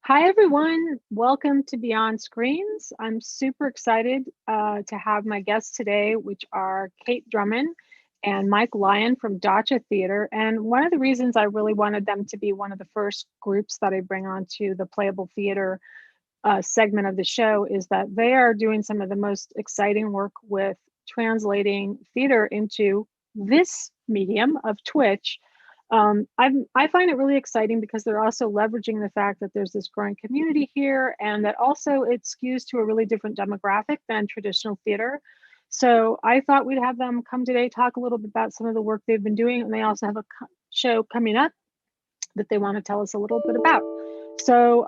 Hi, everyone. Welcome to Beyond Screens. I'm super excited to have my guests today, which are Kate Drummond and Mike Lyon from Dacha Theater. And one of the reasons I really wanted them to be one of the first groups that I bring onto the Playable Theater segment of the show is that they are doing some of the most exciting work with translating theater into this medium of Twitch. I find it really exciting because they're also leveraging the fact that there's this growing community here and that also it skews to a really different demographic than traditional theater. So I thought we'd have them come today, talk a little bit about some of the work they've been doing, and they also have a show coming up that they want to tell us a little bit about. So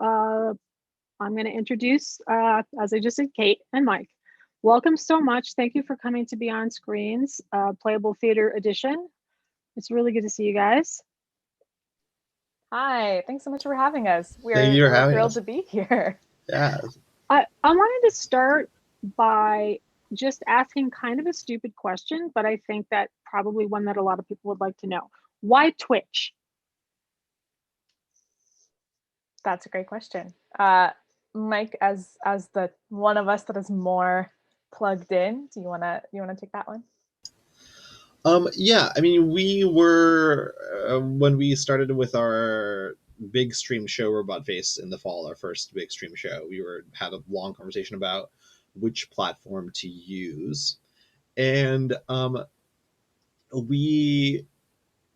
I'm going to introduce, as I just said, Kate and Mike. Welcome so much. Thank you for coming to Beyond Screens, Playable Theater Edition. It's really good to see you guys. Hi, thanks so much for having us. Thank We're you for we're having thrilled us. to be here. Yeah. I wanted to start by just asking kind of a stupid question, but I think that probably one that a lot of people would like to know. Why Twitch? That's a great question. Mike, as the one of us that is more plugged in, do you wanna take that one? Yeah, I mean, we were when we started with our big stream show, Robot Face, in the fall, our first big stream show. We were had a long conversation about which platform to use, and we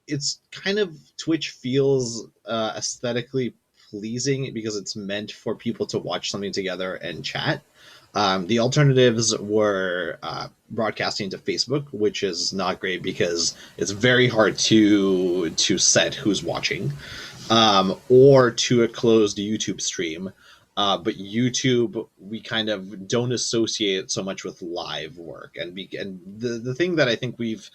it's kind of Twitch feels aesthetically pleasing because it's meant for people to watch something together and chat. The alternatives were broadcasting to Facebook, which is not great because it's very hard to set who's watching, or to a closed YouTube stream. But YouTube, we kind of don't associate so much with live work, and the thing that I think we've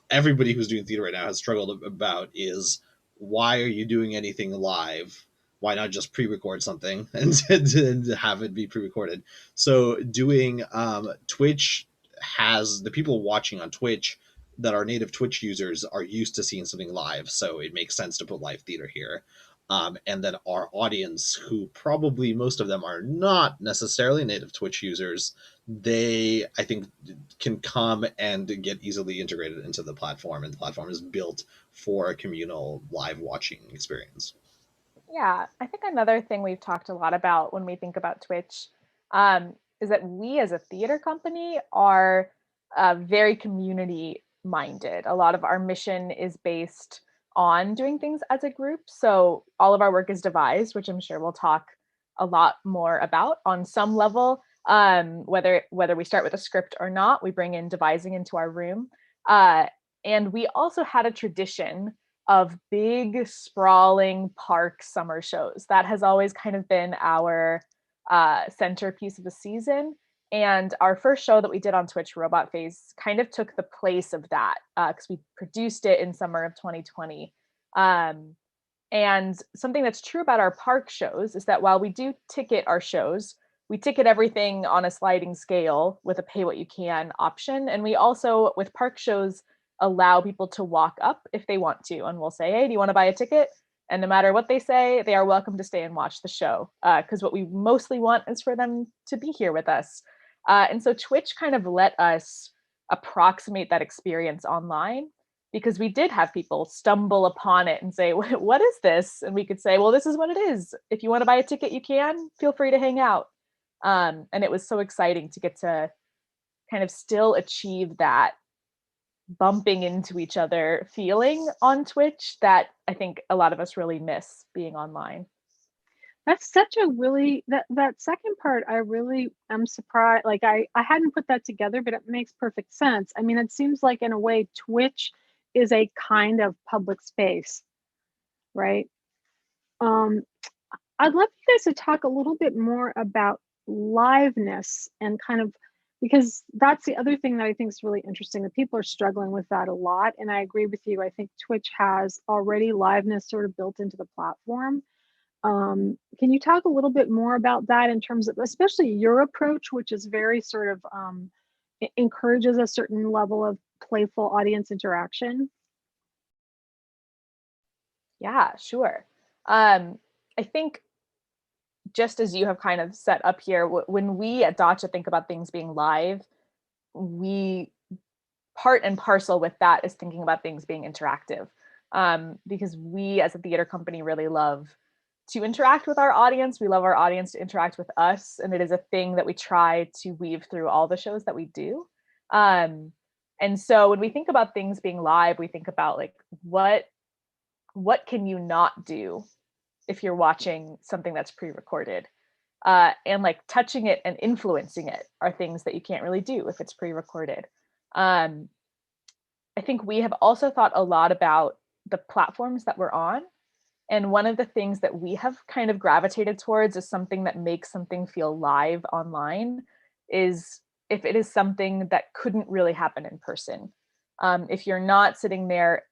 everybody who's doing theater right now has struggled about is why are you doing anything live? Why not just pre-record something and have it be pre-recorded? So doing Twitch has the people watching on Twitch that are native Twitch users are used to seeing something live, so it makes sense to put live theater here. And then our audience, who probably most of them are not necessarily native Twitch users, they I think can come and get easily integrated into the platform, and the platform is built for a communal live watching experience. Yeah, I think another thing we've talked a lot about when we think about Twitch is that we as a theater company are very community minded. A lot of our mission is based on doing things as a group. So all of our work is devised, which I'm sure we'll talk a lot more about on some level. Whether we start with a script or not, we bring in devising into our room. Uh, and we also had a tradition of big, sprawling park summer shows. That has always kind of been our centerpiece of the season. And our first show that we did on Twitch, Robot Face, kind of took the place of that because we produced it in summer of 2020. Um, and something that's true about our park shows is that while we do ticket our shows, we ticket everything on a sliding scale with a pay what you can option. And we also, with park shows, allow people to walk up if they want to. And we'll say, hey, do you want to buy a ticket? And no matter what they say, they are welcome to stay and watch the show. Because what we mostly want is for them to be here with us. And so Twitch kind of let us approximate that experience online because we did have people stumble upon it and say, what is this? And we could say, well, this is what it is. If you want to buy a ticket, you can. Feel free to hang out. And it was so exciting to get to kind of still achieve that bumping into each other feeling on Twitch that I think a lot of us really miss being online. That's such a really that second part I really am surprised. Like I hadn't put that together, but it makes perfect sense. I mean, it seems like in a way Twitch is a kind of public space, right? Um, I'd love you guys to talk a little bit more about liveness and kind of because that's the other thing that I think is really interesting that people are struggling with that a lot. And I agree with you. I think Twitch has already liveness sort of built into the platform. Can you talk a little bit more about that in terms of, especially your approach, which is very sort of encourages a certain level of playful audience interaction? Yeah, sure. I think just as you have kind of set up here, when we at Dacha think about things being live, we part and parcel with that is thinking about things being interactive, because we as a theater company really love to interact with our audience. We love our audience to interact with us, and it is a thing that we try to weave through all the shows that we do. And so when we think about things being live, we think about like what can you not do if you're watching something that's pre-recorded, and like touching it and influencing it are things that you can't really do if it's pre-recorded. I think we have also thought a lot about the platforms that we're on. And one of the things that we have kind of gravitated towards is something that makes something feel live online is if it is something that couldn't really happen in person. If you're not sitting there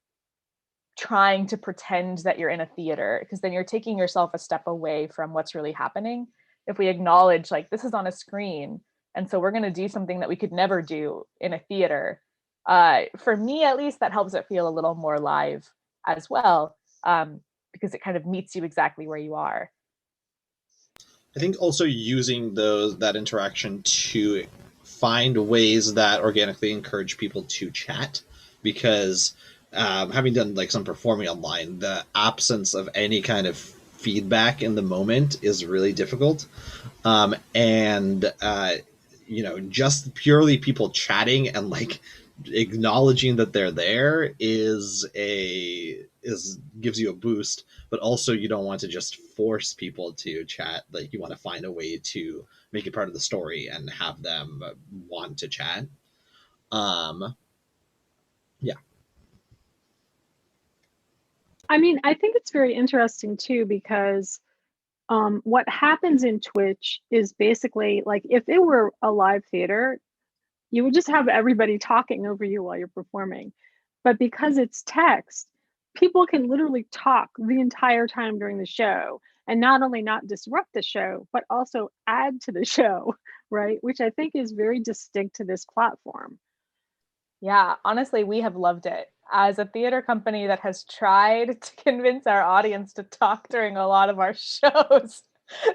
trying to pretend that you're in a theater, because then you're taking yourself a step away from what's really happening. If we acknowledge like this is on a screen, and so we're going to do something that we could never do in a theater, for me at least, that helps it feel a little more live as well, because it kind of meets you exactly where you are. I think also using that interaction to find ways that organically encourage people to chat, because having done like some performing online, the absence of any kind of feedback in the moment is really difficult. And just purely people chatting and like acknowledging that they're there gives you a boost, but also you don't want to just force people to chat. Like you want to find a way to make it part of the story and have them want to chat. Yeah. I mean, I think it's very interesting too, because what happens in Twitch is basically like if it were a live theater, you would just have everybody talking over you while you're performing. But because it's text, people can literally talk the entire time during the show and not only not disrupt the show, but also add to the show, right? Which I think is very distinct to this platform. Yeah, honestly, we have loved it. As a theater company that has tried to convince our audience to talk during a lot of our shows,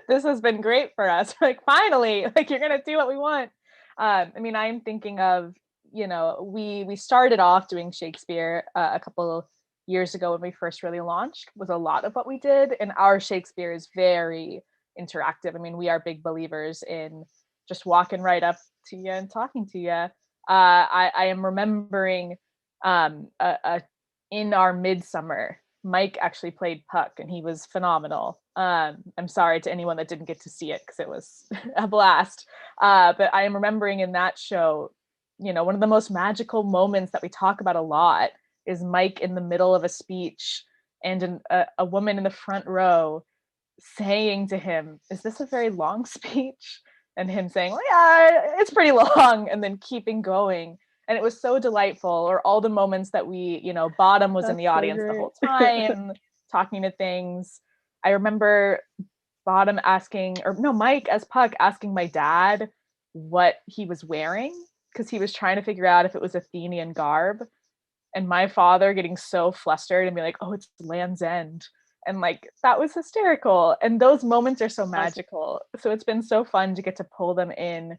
this has been great for us. Like, finally, like you're gonna do what we want. I mean, I'm thinking of, we started off doing Shakespeare a couple years ago when we first really launched, was a lot of what we did, and our Shakespeare is very interactive. I mean, we are big believers in just walking right up to you and talking to you. I am remembering in our midsummer, Mike actually played Puck and he was phenomenal. I'm sorry to anyone that didn't get to see it because it was a blast. But I am remembering in that show, one of the most magical moments that we talk about a lot is Mike in the middle of a speech and a woman in the front row saying to him, "Is this a very long speech?" And him saying, well, "Yeah, it's pretty long," and then keeping going. And it was so delightful. Or all the moments that Bottom was in the audience the whole time, talking to things. I remember Bottom Mike as Puck asking my dad what he was wearing, because he was trying to figure out if it was Athenian garb. And my father getting so flustered and be like, "Oh, it's Land's End." And like, that was hysterical. And those moments are so magical. So it's been so fun to get to pull them in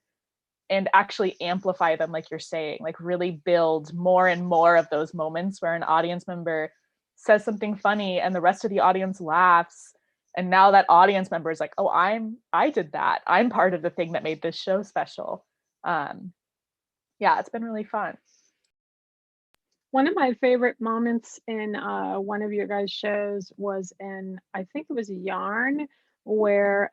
and actually amplify them, like you're saying, like really build more and more of those moments where an audience member says something funny and the rest of the audience laughs. And now that audience member is like, "Oh, I did that. I'm part of the thing that made this show special." Yeah, it's been really fun. One of my favorite moments in one of your guys' shows was in, I think it was Yarn, where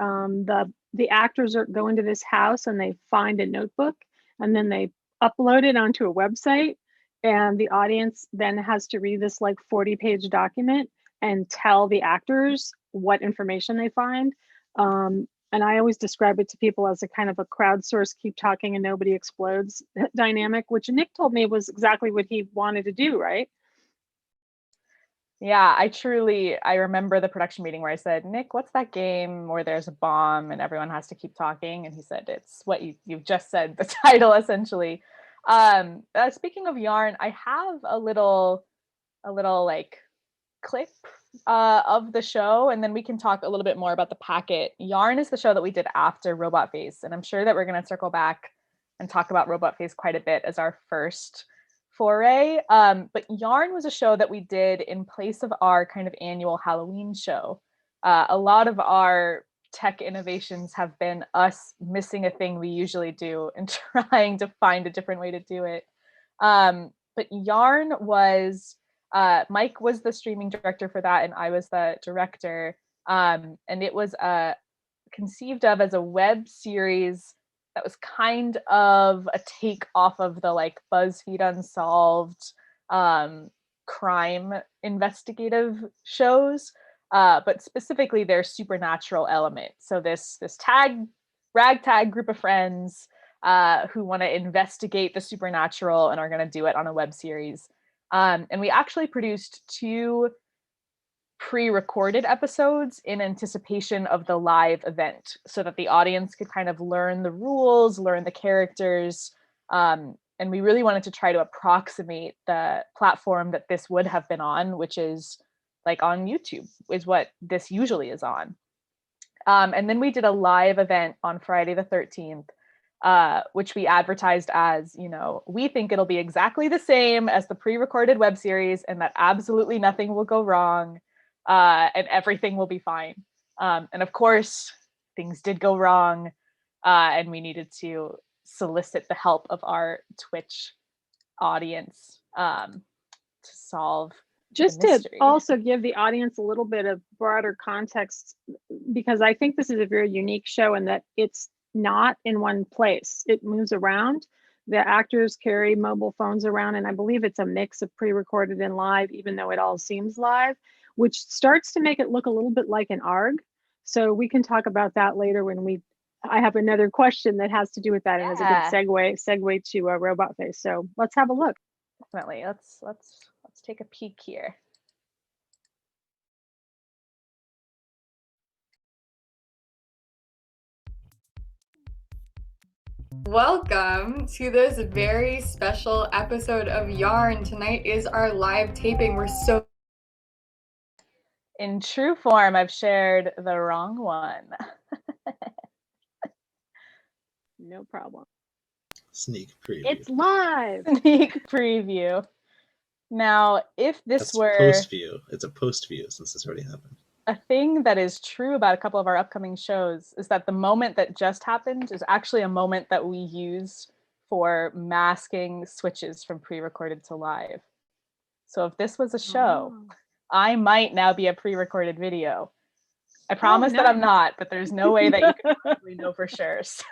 the actors are going to this house and they find a notebook and then they upload it onto a website, and the audience then has to read this like 40-page document and tell the actors what information they find. And I always describe it to people as a kind of a crowdsource, keep talking and nobody explodes dynamic, which Nick told me was exactly what he wanted to do, right? Yeah, I remember the production meeting where I said, "Nick, what's that game where there's a bomb and everyone has to keep talking?" And he said, "It's what you've just said, the title, essentially." Speaking of Yarn, I have a little like clip of the show, and then we can talk a little bit more about the packet. Yarn is the show that we did after Robot Face, and I'm sure that we're going to circle back and talk about Robot Face quite a bit as our first foray. But Yarn was a show that we did in place of our kind of annual Halloween show. A lot of our tech innovations have been us missing a thing we usually do and trying to find a different way to do it. But Yarn was, Mike was the streaming director for that, and I was the director. And it was conceived of as a web series that was kind of a take off of the like BuzzFeed Unsolved crime investigative shows, but specifically their supernatural element. So this ragtag group of friends who want to investigate the supernatural and are going to do it on a web series. And we actually produced 2 pre-recorded episodes in anticipation of the live event so that the audience could kind of learn the rules, learn the characters. And we really wanted to try to approximate the platform that this would have been on, which is like on YouTube, is what this usually is on. And then we did a live event on Friday the 13th, which we advertised as, you know, we think it'll be exactly the same as the pre-recorded web series and that absolutely nothing will go wrong. And everything will be fine. And of course, things did go wrong, and we needed to solicit the help of our Twitch audience to solve just the to mystery. also give the audience a little bit of broader context, because I think this is a very unique show in that it's not in one place. It moves around. The actors carry mobile phones around, and I believe it's a mix of pre-recorded and live, even though it all seems live, which starts to make it look a little bit like an ARG. So we can talk about that later when I have another question that has to do with that, and is a good segue to a Robot Face. So let's have a look. Definitely. Let's take a peek here. Welcome to this very special episode of Yarn. Tonight is our live taping. We're so... In true form, I've shared the wrong one. No problem. Sneak preview. It's live. Sneak preview. Now, if this were post view, it's a post view since this already happened. A thing that is true about a couple of our upcoming shows is that the moment that just happened is actually a moment that we use for masking switches from pre-recorded to live. So if this was a show, I might now be a pre-recorded video. I promise that I'm not, but there's no way that you can possibly know for sure. So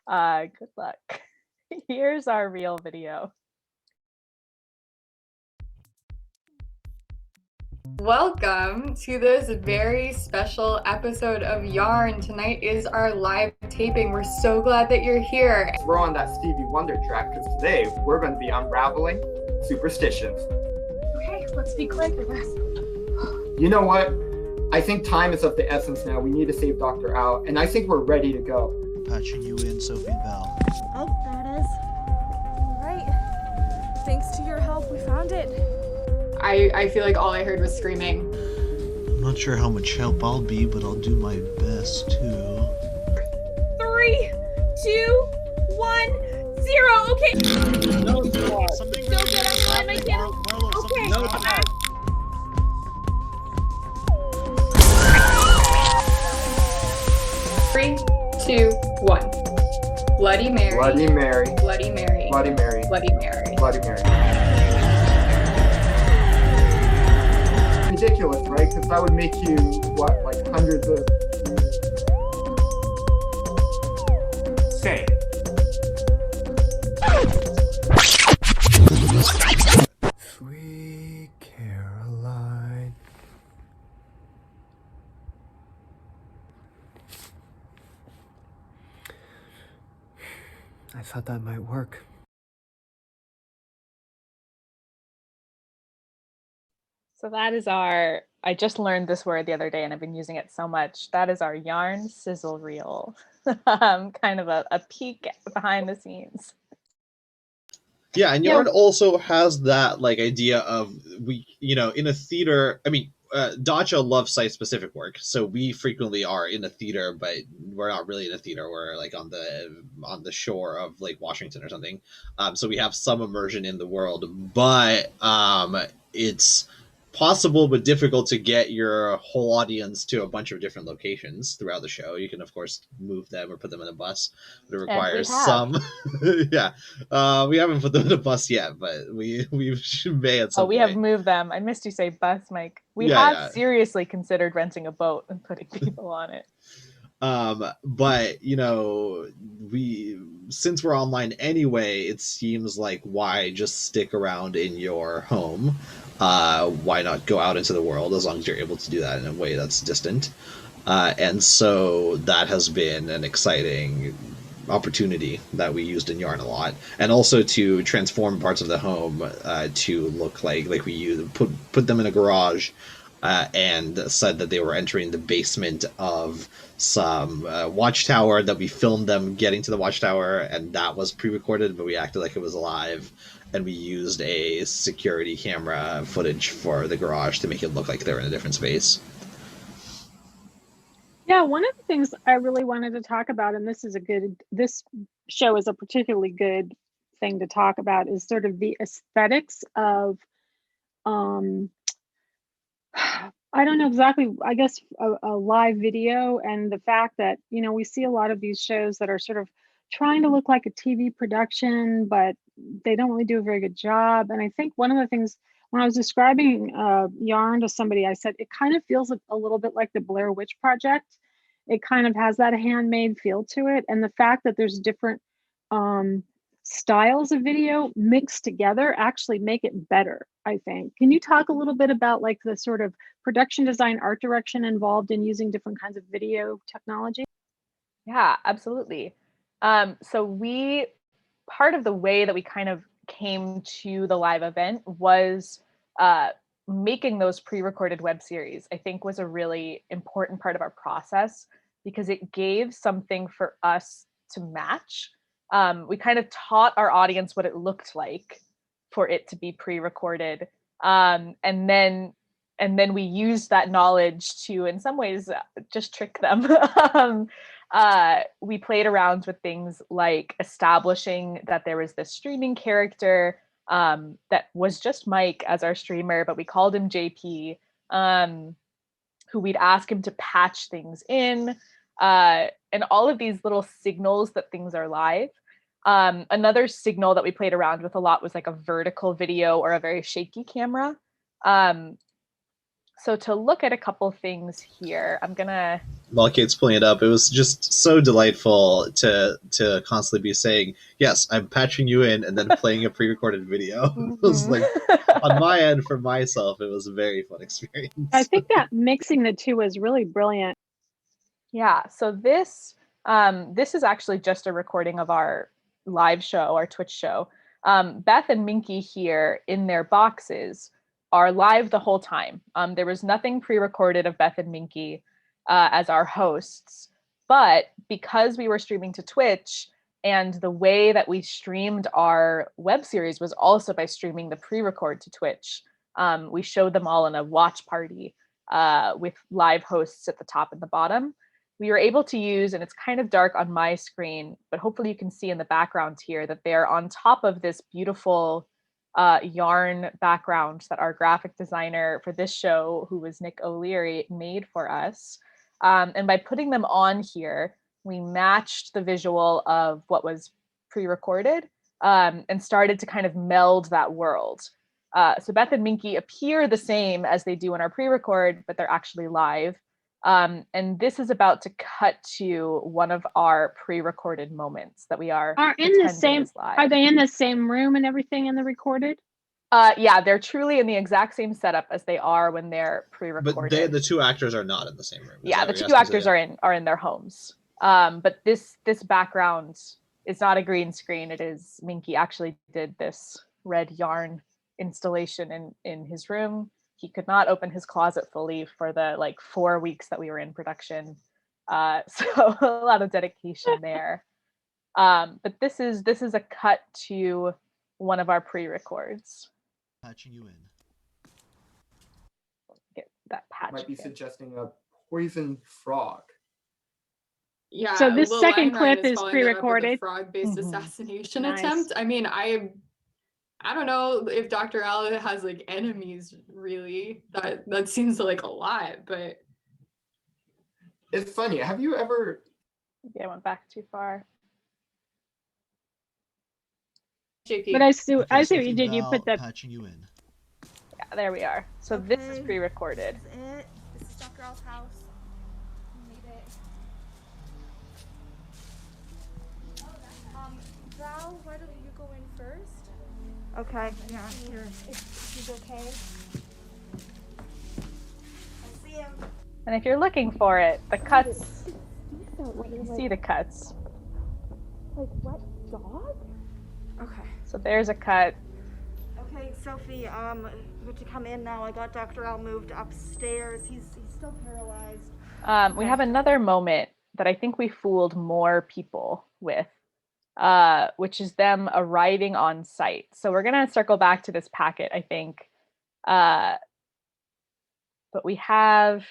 good luck. Here's our real video. Welcome to this very special episode of Yarn. Tonight is our live taping. We're so glad that you're here. We're on that Stevie Wonder track because today we're going to be unraveling superstitions. Okay, let's be quick with this. You know what? I think time is of the essence now. We need to save Dr. Al, and I think we're ready to go. Patching you in, Sophie and Val. Oh, there it is. All right. Thanks to your help, we found it. I feel like all I heard was screaming. I'm not sure how much help I'll be, but I'll do my best too. 3, 2, 1, 0. Okay. No, something Still good. I'm glad my candle. Okay. No, Three, 2, 1. Bloody Mary. Bloody Mary. Bloody Mary. Bloody Mary. Bloody Mary. Bloody Mary. Ridiculous, right? Because that would make you, what, like hundreds of... Say. Sweet Caroline. I thought that might work. So that is our, I just learned this word the other day and I've been using it so much. That is our yarn sizzle reel. Kind of a peek behind the scenes. Yeah, and Yeah. Yarn also has that like idea of in a theater. I mean, Dacha loves site-specific work, so we frequently are in a theater, but we're not really in a theater. We're like on the shore of Lake Washington or something. So we have some immersion in the world, but it's possible but difficult to get your whole audience to a bunch of different locations throughout the show. You can of course move them or put them in a bus, but it And we requires have. some. Yeah, we haven't put them in a bus yet, but we may at some Oh, we point. have moved them. I missed you say bus, Mike. We Yeah, have yeah. seriously considered renting a boat and putting people on it. But we since we're online anyway, it seems like why just stick around in your home? Why not go out into the world as long as you're able to do that in a way that's distant? And so that has been an exciting opportunity that we used in Yarn a lot, and also to transform parts of the home to look like we put them in a garage. And said that they were entering the basement of some watchtower, that we filmed them getting to the watchtower, and that was pre-recorded, but we acted like it was alive, and we used a security camera footage for the garage to make it look like they're in a different space. Yeah, one of the things I really wanted to talk about, and this show is a particularly good thing to talk about, is sort of the aesthetics of I don't know exactly, I guess a live video, and the fact that, we see a lot of these shows that are sort of trying to look like a TV production, but they don't really do a very good job. And I think one of the things, when I was describing Yarn to somebody, I said it kind of feels a little bit like the Blair Witch Project. It kind of has that handmade feel to it. And the fact that there's different styles of video mixed together actually make it better, I think. Can you talk a little bit about like the sort of production design, art direction involved in using different kinds of video technology? Yeah, absolutely. So part of the way that we kind of came to the live event was making those pre-recorded web series. I think was a really important part of our process because it gave something for us to match. We kind of taught our audience what it looked like for it to be pre-recorded, and then we used that knowledge to, in some ways, just trick them. We played around with things like establishing that there was this streaming character that was just Mike as our streamer, but we called him JP, who we'd ask him to patch things in, and all of these little signals that things are live. Another signal that we played around with a lot was like a vertical video or a very shaky camera. So to look at a couple things here, I'm gonna. While Kate's pulling it up, it was just so delightful to constantly be saying, "Yes, I'm patching you in," and then playing a pre-recorded video. It was like on my end for myself, it was a very fun experience. I think that mixing the two is really brilliant. Yeah. So this is actually just a recording of our live show, our Twitch show. Beth and Minky here in their boxes are live the whole time. There was nothing pre-recorded of Beth and Minky as our hosts, but because we were streaming to Twitch, and the way that we streamed our web series was also by streaming the pre-record to Twitch. We showed them all in a watch party with live hosts at the top and the bottom. We were able to use, and it's kind of dark on my screen, but hopefully you can see in the background here that they're on top of this beautiful yarn background that our graphic designer for this show, who was Nick O'Leary, made for us. And by putting them on here, we matched the visual of what was pre-recorded and started to kind of meld that world. So Beth and Minky appear the same as they do in our pre-record, but they're actually live. And this is about to cut to one of our pre-recorded moments that we are in the same live. Are they in the same room and everything in the recorded? Yeah, they're truly in the exact same setup as they are when they're pre-recorded. But the two actors are not in the same room. Yeah, the two actors are in their homes. But this background is not a green screen. It is Minky actually did this red yarn installation in his room. He could not open his closet fully for the 4 weeks that we were in production. So a lot of dedication there. But this is a cut to one of our pre-records. Patching you in. Get that patch. Might be again. suggesting a poison frog. Yeah. So this Lil second Lion Ryan clip is following that up with a pre-recorded. frog-based Mhm. assassination Nice. attempt. I mean, I don't know if Dr. Al has like enemies really. That seems like a lot, but It's funny. Have you ever? Maybe I went back too far. JP. But I see Okay, what you Sophie did. You Val, put that. patching you in. Yeah, there we are. So this is Okay. pre-recorded. This is it. This is Dr. Al's house. We made it. Val, why don't you go in first? Okay, yeah, here. If he's okay. I see him. And if you're looking for it, the cuts, you see the cuts. Like what dog? Okay. So there's a cut. Okay, Sophie, you have to come in now. I got Dr. Al moved upstairs. He's still paralyzed. We have another moment that I think we fooled more people with, which is them arriving on site. So we're gonna circle back to this packet, I think. But we have,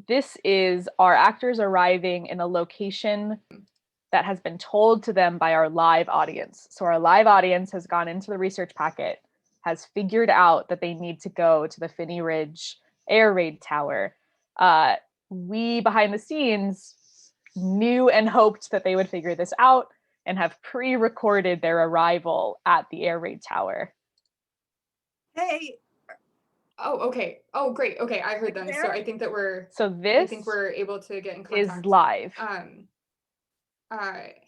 this is our actors arriving in a location that has been told to them by our live audience. So our live audience has gone into the research packet, has figured out that they need to go to the Finney Ridge air raid tower. We, behind the scenes, knew and hoped that they would figure this out and have pre-recorded their arrival at the air raid tower. Hey, Oh, okay. Oh, great. Okay, I heard them. So There? I think that we're So I this think we're able to get in is contact. live.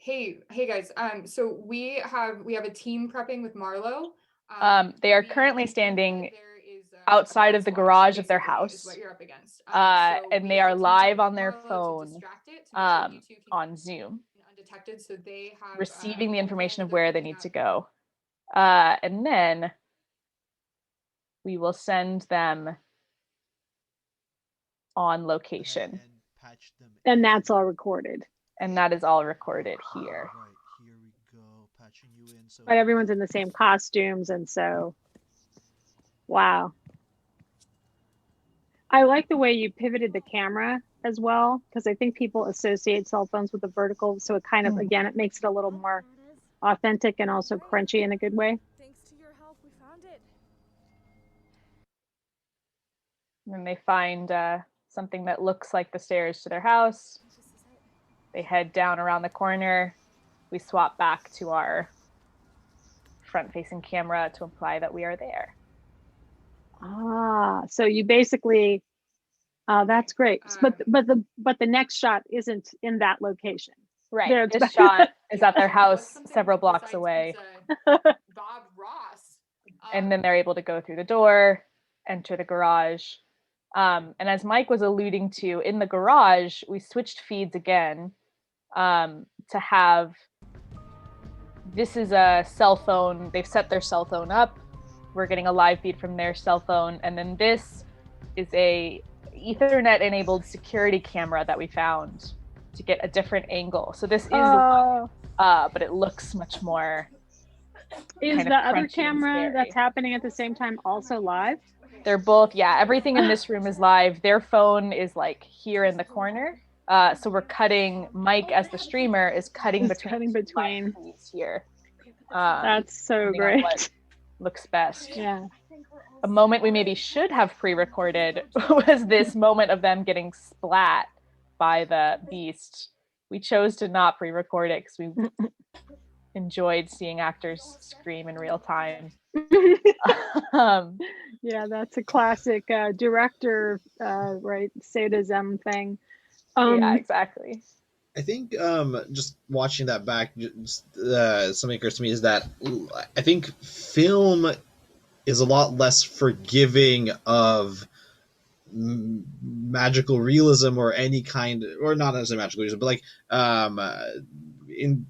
Hey guys. So we have a team prepping with Marlo. They are we currently think that standing there is, outside of the onslaught, garage of their basically, is house. what you're up against. And we they have are a team live prepping on with their Marlo to phone, distract it, to make sure you two can on Zoom, undetected. So they have receiving the a information plan of that they're where they picking need to up. go. And then we will send them on location. And patch them in. And that's all recorded. And that is all recorded here. Right, here we go. Patching you in. So But everyone's in the same costumes, and so, wow. I like the way you pivoted the camera as well, because I think people associate cell phones with the vertical. So it kind of, again, it makes it a little more there it is. authentic and also crunchy in a good way. Thanks to your help, we found it. And they find something that looks like the stairs to their house. This is it. They head down around the corner. We swap back to our front-facing camera to imply that we are there. Ah, so you basically, that's great. But the next shot isn't in that location. Right. They're This expect- shot is at their What's house something several blocks besides away. pizza? Bob Ross. And then they're able to go through the door, enter the garage. And as Mike was alluding to, in the garage, we switched feeds again to have, this is a cell phone. They've set their cell phone up. We're getting a live feed from their cell phone. And then this is a Ethernet enabled security camera that we found to get a different angle. So this is live, but it looks much more. Is kind of the other crunchy and camera scary. that's happening at the same time also live? They're both, yeah, everything in this room is live. Their phone is like here in the corner. So we're cutting, Mike as the streamer is cutting between feeds here. That's so depending on great. what looks best. Yeah. A moment we maybe should have pre-recorded was this moment of them getting splat by the beast. We chose to not pre-record it because we enjoyed seeing actors scream in real time. Yeah, that's a classic director, right, sadism thing. Yeah, exactly. I think just watching that back, just, something occurs to me is that I think film is a lot less forgiving of magical realism or any kind, or not necessarily magical realism, but like in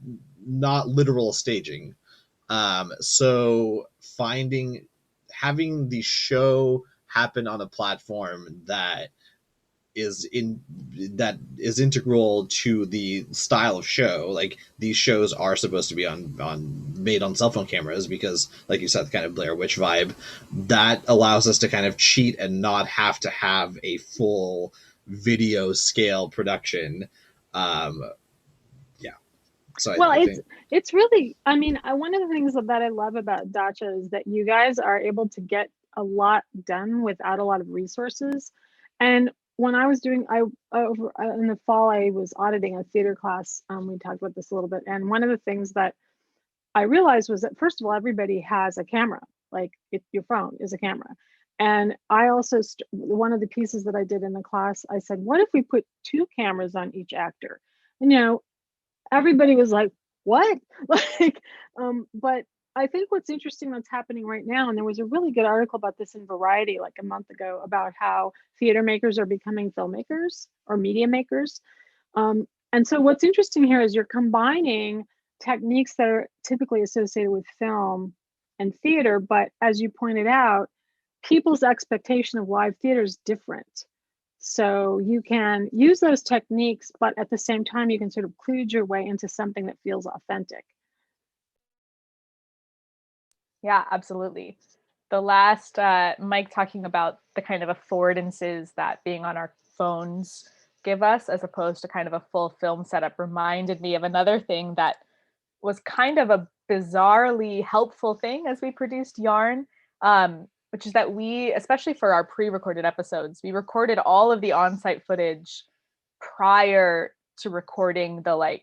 not literal staging. So having the show happen on a platform that is integral to the style of show. Like, these shows are supposed to be made on cell phone cameras because, like you said, the kind of Blair Witch vibe that allows us to kind of cheat and not have to have a full video scale production. So Well, I think it's really, I mean, one of the things that I love about Dacha is that you guys are able to get a lot done without a lot of resources. And when I was doing, in the fall, I was auditing a theater class. We talked about this a little bit. And one of the things that I realized was that, first of all, everybody has a camera, like your phone is a camera. And I also, one of the pieces that I did in the class, I said, what if we put 2 cameras on each actor? And, everybody was like, what? Like, but I think what's interesting that's happening right now, and there was a really good article about this in Variety like a month ago about how theater makers are becoming filmmakers or media makers. And so what's interesting here is you're combining techniques that are typically associated with film and theater, but as you pointed out, people's expectation of live theater is different. So you can use those techniques, but at the same time, you can sort of kludge your way into something that feels authentic. Yeah, absolutely. The last Mike talking about the kind of affordances that being on our phones give us, as opposed to kind of a full film setup, reminded me of another thing that was kind of a bizarrely helpful thing as we produced Yarn, which is that we, especially for our pre-recorded episodes, we recorded all of the on-site footage prior to recording the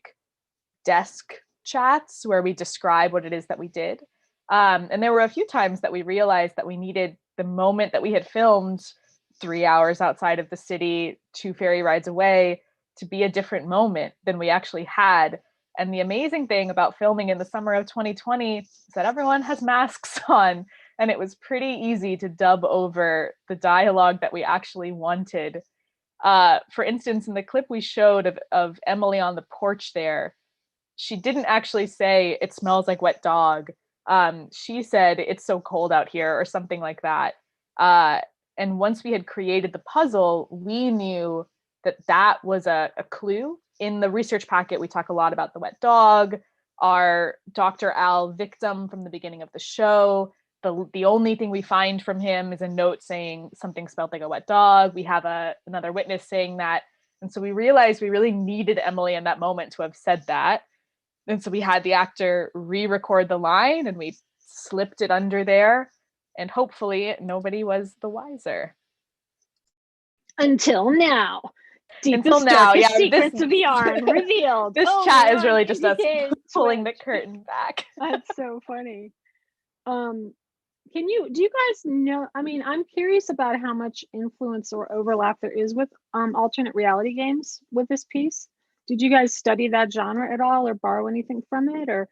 desk chats where we describe what it is that we did. And there were a few times that we realized that we needed the moment that we had filmed 3 hours outside of the city, 2 ferry rides away, to be a different moment than we actually had. And the amazing thing about filming in the summer of 2020 is that everyone has masks on, and it was pretty easy to dub over the dialogue that we actually wanted. For instance, in the clip we showed of Emily on the porch there, she didn't actually say, "It smells like wet dog." She said, "It's so cold out here," or something like that. And once we had created the puzzle, we knew that that was a clue. In the research packet, we talk a lot about the wet dog, our Dr. Al victim from the beginning of the show. The only thing we find from him is a note saying something smelled like a wet dog. We have another witness saying that. And so we realized we really needed Emily in that moment to have said that. And so we had the actor re-record the line, and we slipped it under there. And hopefully nobody was the wiser. Until now. Until now, yeah. Secrets of Yarn revealed. This chat is really just us pulling the curtain back. That's so funny. Do you guys know, I mean, I'm curious about how much influence or overlap there is with alternate reality games with this piece. Did you guys study that genre at all or borrow anything from it, or?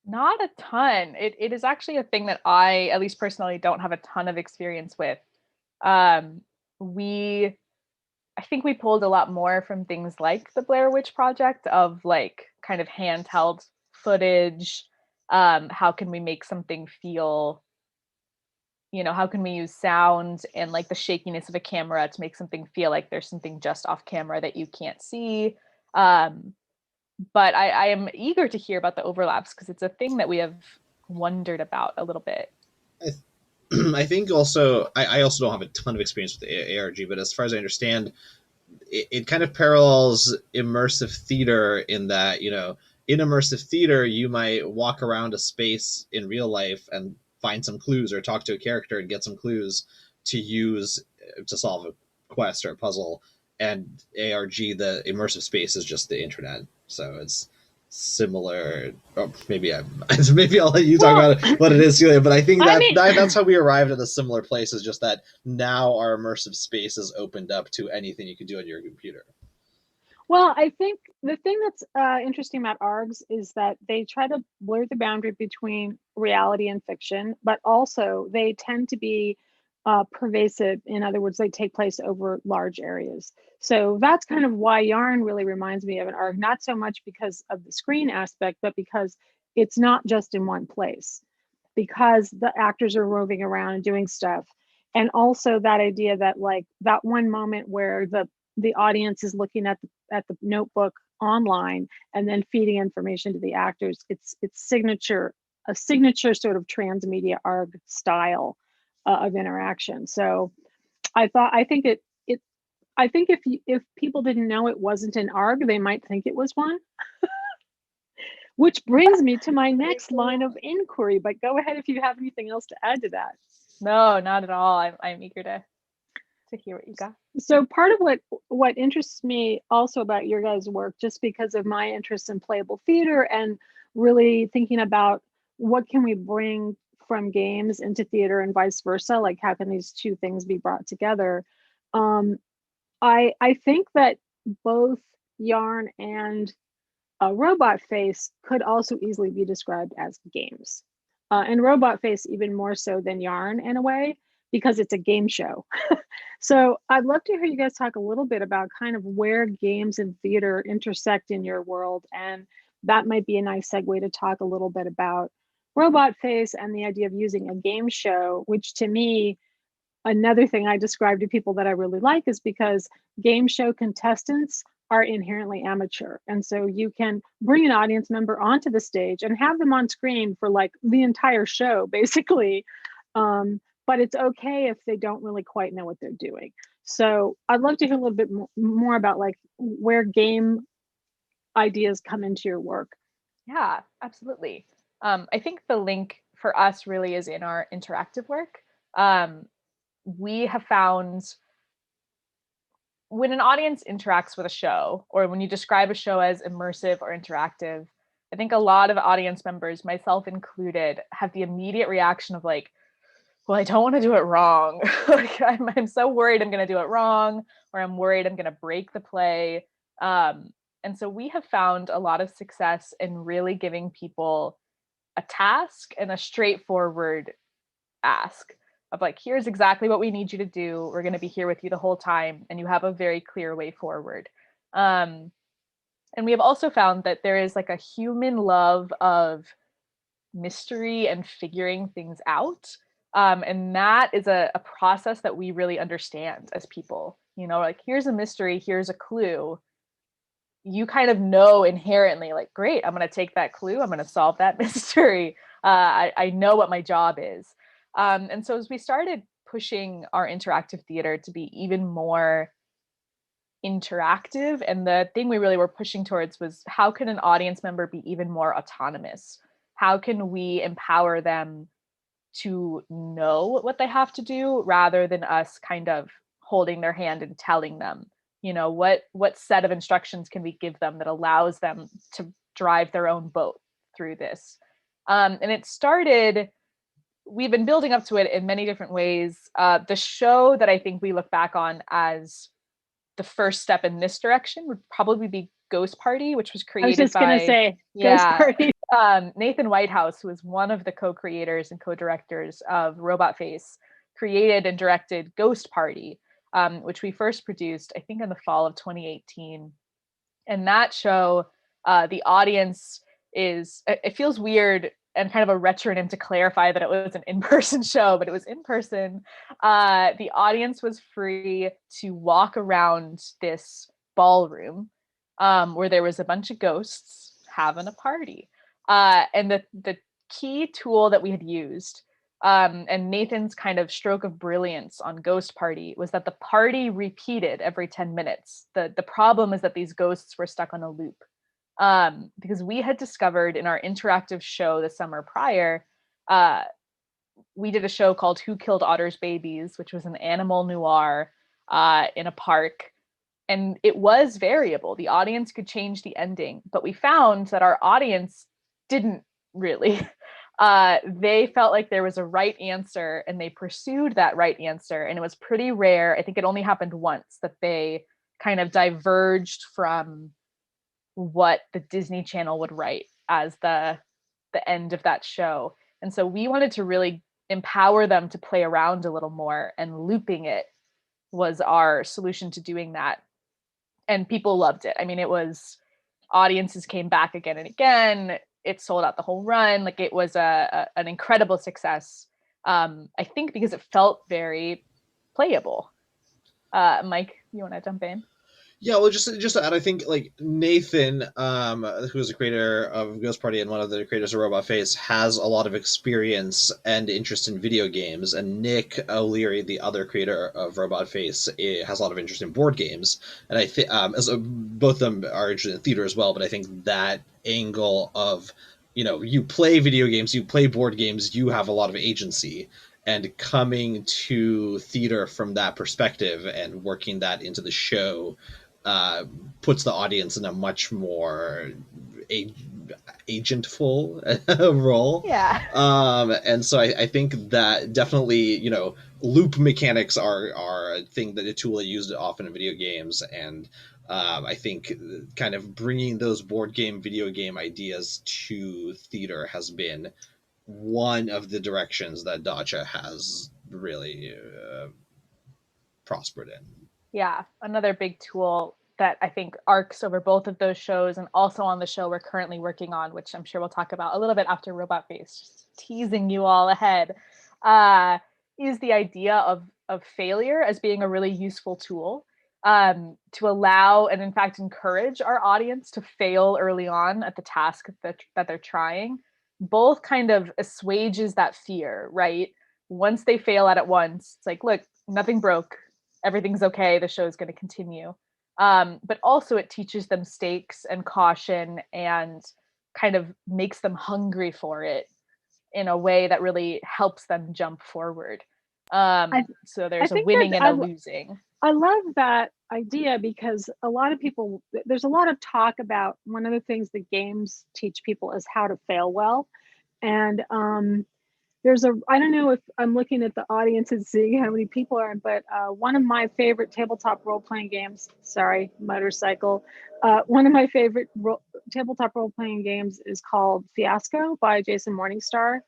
Not a ton. It is actually a thing that I, at least personally, don't have a ton of experience with. I think we pulled a lot more from things like the Blair Witch Project of kind of handheld footage. How can we make something feel, how can we use sound and the shakiness of a camera to make something feel like there's something just off camera that you can't see. But I am eager to hear about the overlaps because it's a thing that we have wondered about a little bit. I think also, I also don't have a ton of experience with the ARG, but as far as I understand, it kind of parallels immersive theater in that, in immersive theater, you might walk around a space in real life and find some clues or talk to a character and get some clues to use to solve a quest or a puzzle. And ARG, the immersive space, is just the internet. So it's similar. Or maybe I'll let you talk about what it is, Celia. But I think that's how we arrived at a similar place. Is just that now our immersive space is opened up to anything you can do on your computer. Well, I think the thing that's interesting about ARGs is that they try to blur the boundary between reality and fiction, but also they tend to be pervasive. In other words, they take place over large areas. So that's kind of why Yarn really reminds me of an ARG, not so much because of the screen aspect, but because it's not just in one place. Because the actors are roving around and doing stuff, And also that idea that like that one moment where the audience is looking at the notebook online and then feeding information to the actors, it's a signature sort of transmedia ARG style of interaction. So I think if people didn't know it wasn't an ARG, they might think it was one. Which brings me to my next line of inquiry, but go ahead if you have anything else to add to that. No, not at all. I'm eager to hear what you got. So part of what interests me also about your guys' work, just because of my interest in playable theater and really thinking about what can we bring from games into theater and vice versa, like how can these two things be brought together? I think that both Yarn and Robot Face could also easily be described as games. And Robot Face even more so than Yarn in a way, because it's a game show. So I'd love to hear you guys talk a little bit about kind of where games and theater intersect in your world. And that might be a nice segue to talk a little bit about Robot Face and the idea of using a game show, which to me, another thing I describe to people that I really like is because game show contestants are inherently amateur. And so you can bring an audience member onto the stage and have them on screen for like the entire show, basically. But it's okay if they don't really quite know what they're doing. So I'd love to hear a little bit more about like where game ideas come into your work. Yeah, absolutely. I think the link for us really is in our interactive work. We have found when an audience interacts with a show, or when you describe a show as immersive or interactive, I think a lot of audience members, myself included, have the immediate reaction of like, well, I don't want to do it wrong. Like, I'm so worried I'm going to do it wrong, or I'm worried I'm going to break the play. And so we have found a lot of success in really giving people a task and a straightforward ask of like, here's exactly what we need you to do. We're going to be here with you the whole time, and you have a very clear way forward. And we have also found that there is like a human love of mystery and figuring things out. And that is a process that we really understand as people. You know, like, here's a mystery, here's a clue. You kind of know inherently, like, great, I'm going to take that clue, I'm going to solve that mystery. I know what my job is. And so as we started pushing our interactive theater to be even more interactive, and the thing we really were pushing towards was, how can an audience member be even more autonomous? How can we empower them to know what they have to do rather than us kind of holding their hand and telling them, you know, what set of instructions can we give them that allows them to drive their own boat through this? And it started, we've been building up to it in many different ways. The show that I think we look back on as the first step in this direction would probably be Ghost Party, which was created by... I was just going to say, Ghost Party. Nathan Whitehouse, who was one of the co-creators and co-directors of Robot Face, created and directed Ghost Party, which we first produced, I think, in the fall of 2018. And that show, the audience is... It feels weird and kind of a retronym to clarify that it was an in-person show, but it was in person. The audience was free to walk around this ballroom where there was a bunch of ghosts having a party. And the key tool that we had used, and Nathan's kind of stroke of brilliance on Ghost Party, was that the party repeated every 10 minutes. The problem is that these ghosts were stuck on a loop. Because we had discovered in our interactive show the summer prior, we did a show called Who Killed Otter's Babies, which was an animal noir in a park. And it was variable. The audience could change the ending, but we found that our audience didn't really. They felt like there was a right answer, and they pursued that right answer. And it was pretty rare. I think it only happened once that they kind of diverged from what the Disney Channel would write as the end of that show. And so we wanted to really empower them to play around a little more, and looping it was our solution to doing that. And people loved it. I mean, it was, audiences came back again and again. It sold out the whole run. Like, it was an incredible success. I think because it felt very playable. Mike, you want to jump in? Yeah, well, just to add, I think like Nathan, who's a creator of Ghost Party and one of the creators of Robot Face, has a lot of experience and interest in video games, and Nick O'Leary, the other creator of Robot Face, has a lot of interest in board games. And I think as both of them are interested in theater as well, but I think that angle of, you play video games, you play board games, you have a lot of agency. And coming to theater from that perspective and working that into the show puts the audience in a much more agentful role. Yeah. And so I think that definitely, loop mechanics are a thing that a tool I used often in video games. And I think kind of bringing those board game, video game ideas to theater has been one of the directions that Dacha has really prospered in. Yeah, another big tool that I think arcs over both of those shows, and also on the show we're currently working on, which I'm sure we'll talk about a little bit after Robot Face, just teasing you all ahead, is the idea of failure as being a really useful tool to allow and in fact encourage our audience to fail early on at the task that they're trying. Both kind of assuages that fear, right? Once they fail at it once, it's like, look, nothing broke. Everything's okay. The show is going to continue. But also it teaches them stakes and caution and kind of makes them hungry for it in a way that really helps them jump forward. So there's a winning and a losing. I love that idea because a lot of people, there's a lot of talk about one of the things that games teach people is how to fail well. And I don't know if I'm looking at the audience and seeing how many people are, but one of my favorite tabletop role-playing games, motorcycle. One of my favorite tabletop role-playing games is called Fiasco by Jason Morningstar.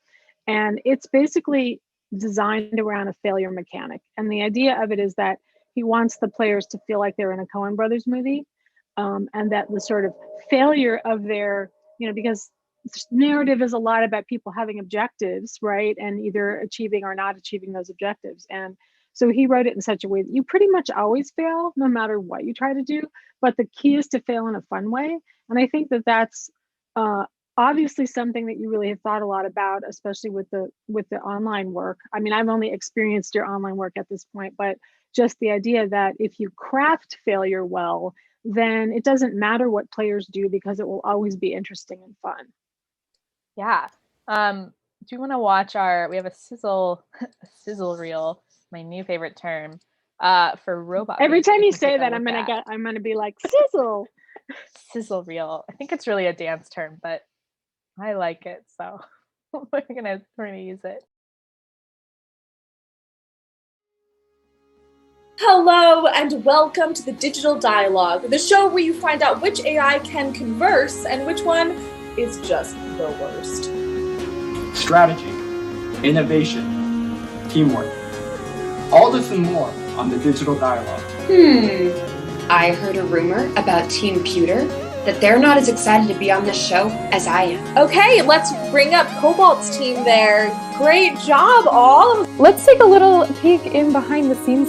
And it's basically designed around a failure mechanic. And the idea of it is that he wants the players to feel like they're in a Coen Brothers movie, and that the sort of failure of their, because narrative is a lot about people having objectives, right? And either achieving or not achieving those objectives. And so he wrote it in such a way that you pretty much always fail, no matter what you try to do. But the key is to fail in a fun way. And I think that that's obviously something that you really have thought a lot about, especially with the online work. I mean, I've only experienced your online work at this point, but just the idea that if you craft failure well, then it doesn't matter what players do because it will always be interesting and fun. Yeah. Do you want to watch we have a sizzle reel, my new favorite term, for Robot Face. Every time you say that, I'm gonna be like, sizzle. Sizzle reel. I think it's really a dance term, but I like it, so we're gonna use it. Hello and welcome to the Digital Dialogue, the show where you find out which AI can converse and which one is just the worst. Strategy, innovation, teamwork. All this and more on the Digital Dialogue. I heard a rumor about Team Pewter that they're not as excited to be on this show as I am. Okay, let's bring up Cobalt's team there. Great job, all. Let's take a little peek in behind the scenes.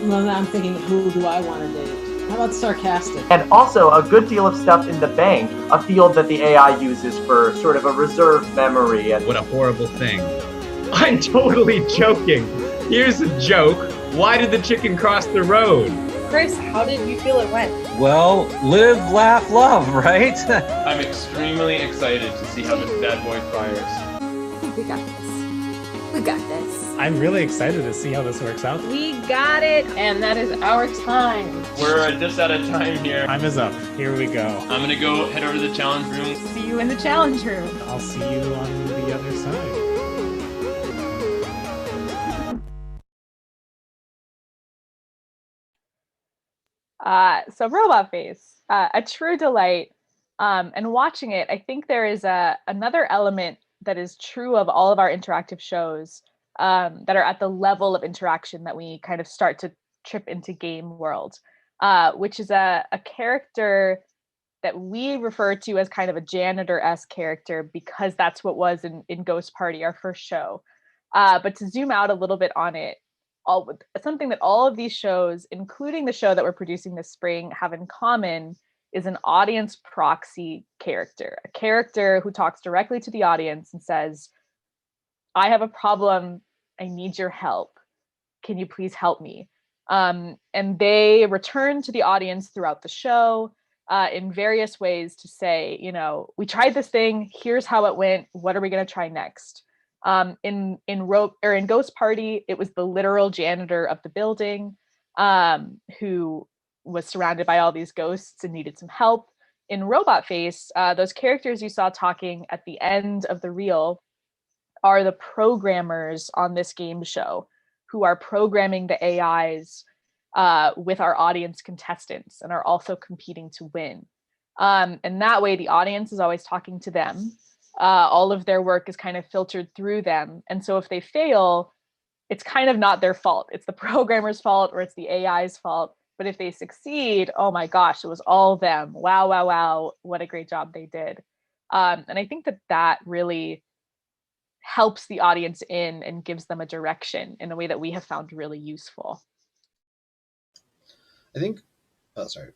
Well, now I'm thinking, who do I want to date? How about sarcastic? And also a good deal of stuff in the bank, a field that the AI uses for sort of a reserve memory. And what a horrible thing. I'm totally joking. Here's a joke. Why did the chicken cross the road? Chris, how did you feel it went? Well, live, laugh, love, right? I'm extremely excited to see how this bad boy fires. I think we got this. We got this. I'm really excited to see how this works out. We got it, and that is our time. We're just out of time here. Time is up. Here we go. I'm gonna go head over to the challenge room. See you in the challenge room. I'll see you on the other side. So Robot Face, a true delight. And watching it, I think there is another element that is true of all of our interactive shows that are at the level of interaction that we kind of start to trip into game world, which is a character that we refer to as kind of a janitor-esque character because that's what was in Ghost Party, our first show. But to zoom out a little bit on it, something that all of these shows, including the show that we're producing this spring, have in common is an audience proxy character, a character who talks directly to the audience and says, I have a problem, I need your help. Can you please help me? And they return to the audience throughout the show in various ways to say, we tried this thing, here's how it went, what are we going to try next? In Ghost Party, it was the literal janitor of the building who was surrounded by all these ghosts and needed some help. In Robot Face, those characters you saw talking at the end of the reel are the programmers on this game show who are programming the AIs with our audience contestants and are also competing to win. And that way, the audience is always talking to them. All of their work is kind of filtered through them. And so if they fail, it's kind of not their fault. It's the programmer's fault or it's the AI's fault. But if they succeed, oh my gosh, it was all them. Wow, wow, wow. What a great job they did. And I think that really helps the audience in and gives them a direction in a way that we have found really useful. I think, sorry.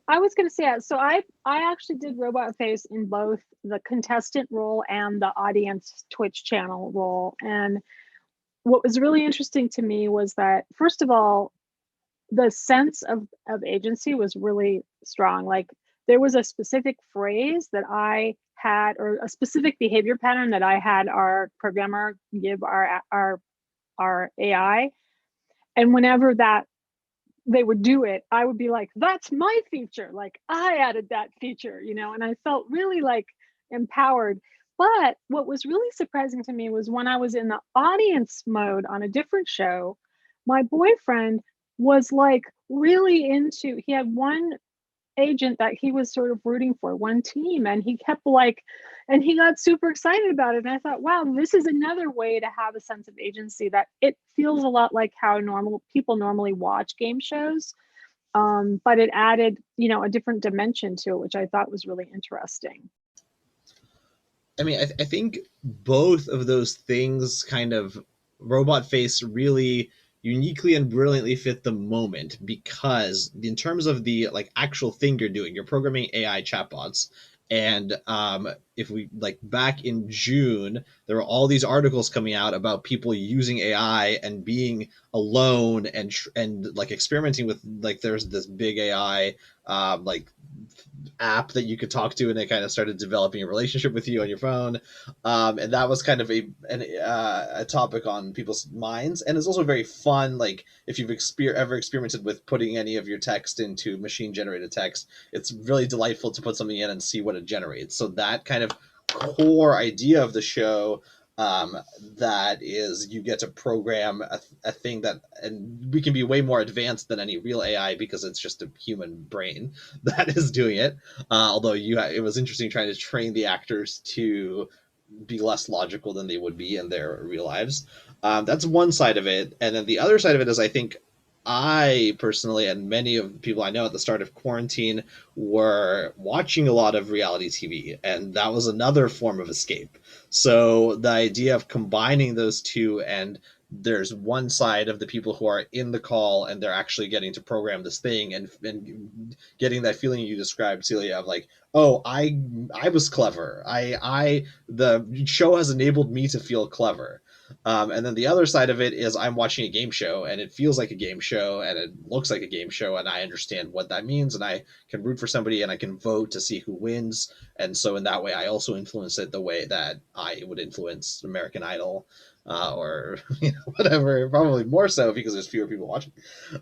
I was going to say, so I actually did Robot Face in both the contestant role and the audience Twitch channel role. And what was really interesting to me was that, first of all, the sense of agency was really strong. Like, there was a specific phrase that I had, or a specific behavior pattern that I had our programmer give our AI. And whenever that they would do it, I would be like, that's my feature. Like, I added that feature, and I felt really like empowered. But what was really surprising to me was when I was in the audience mode on a different show, my boyfriend was like really he had one agent that he was sort of rooting for, one team, and he kept and he got super excited about it. And I thought, wow, this is another way to have a sense of agency that it feels a lot like how people normally watch game shows, but it added a different dimension to it, which I thought was really interesting. I mean, I think both of those things kind of Robot Face really uniquely and brilliantly fit the moment, because in terms of the actual thing you're programming AI chatbots. And if we back in June, there were all these articles coming out about people using AI and being alone and experimenting with there's this big AI app that you could talk to, and it kind of started developing a relationship with you on your phone, and that was kind of a topic on people's minds. And it's also very fun, if you've ever experimented with putting any of your text into machine generated text, it's really delightful to put something in and see what it generates. So that kind of core idea of the show, that is, you get to program a thing that, and we can be way more advanced than any real AI because it's just a human brain that is doing it. Although it was interesting trying to train the actors to be less logical than they would be in their real lives. That's one side of it. And then the other side of it is, I think I personally, and many of the people I know at the start of quarantine, were watching a lot of reality TV, and that was another form of escape. So the idea of combining those two, and there's one side of the people who are in the call and they're actually getting to program this thing and getting that feeling you described, Celia, of oh, I was clever. The show has enabled me to feel clever. And then the other side of it is I'm watching a game show and it feels like a game show and it looks like a game show, and I understand what that means, and I can root for somebody and I can vote to see who wins. And so in that way, I also influence it the way that I would influence American Idol, or whatever, probably more so because there's fewer people watching.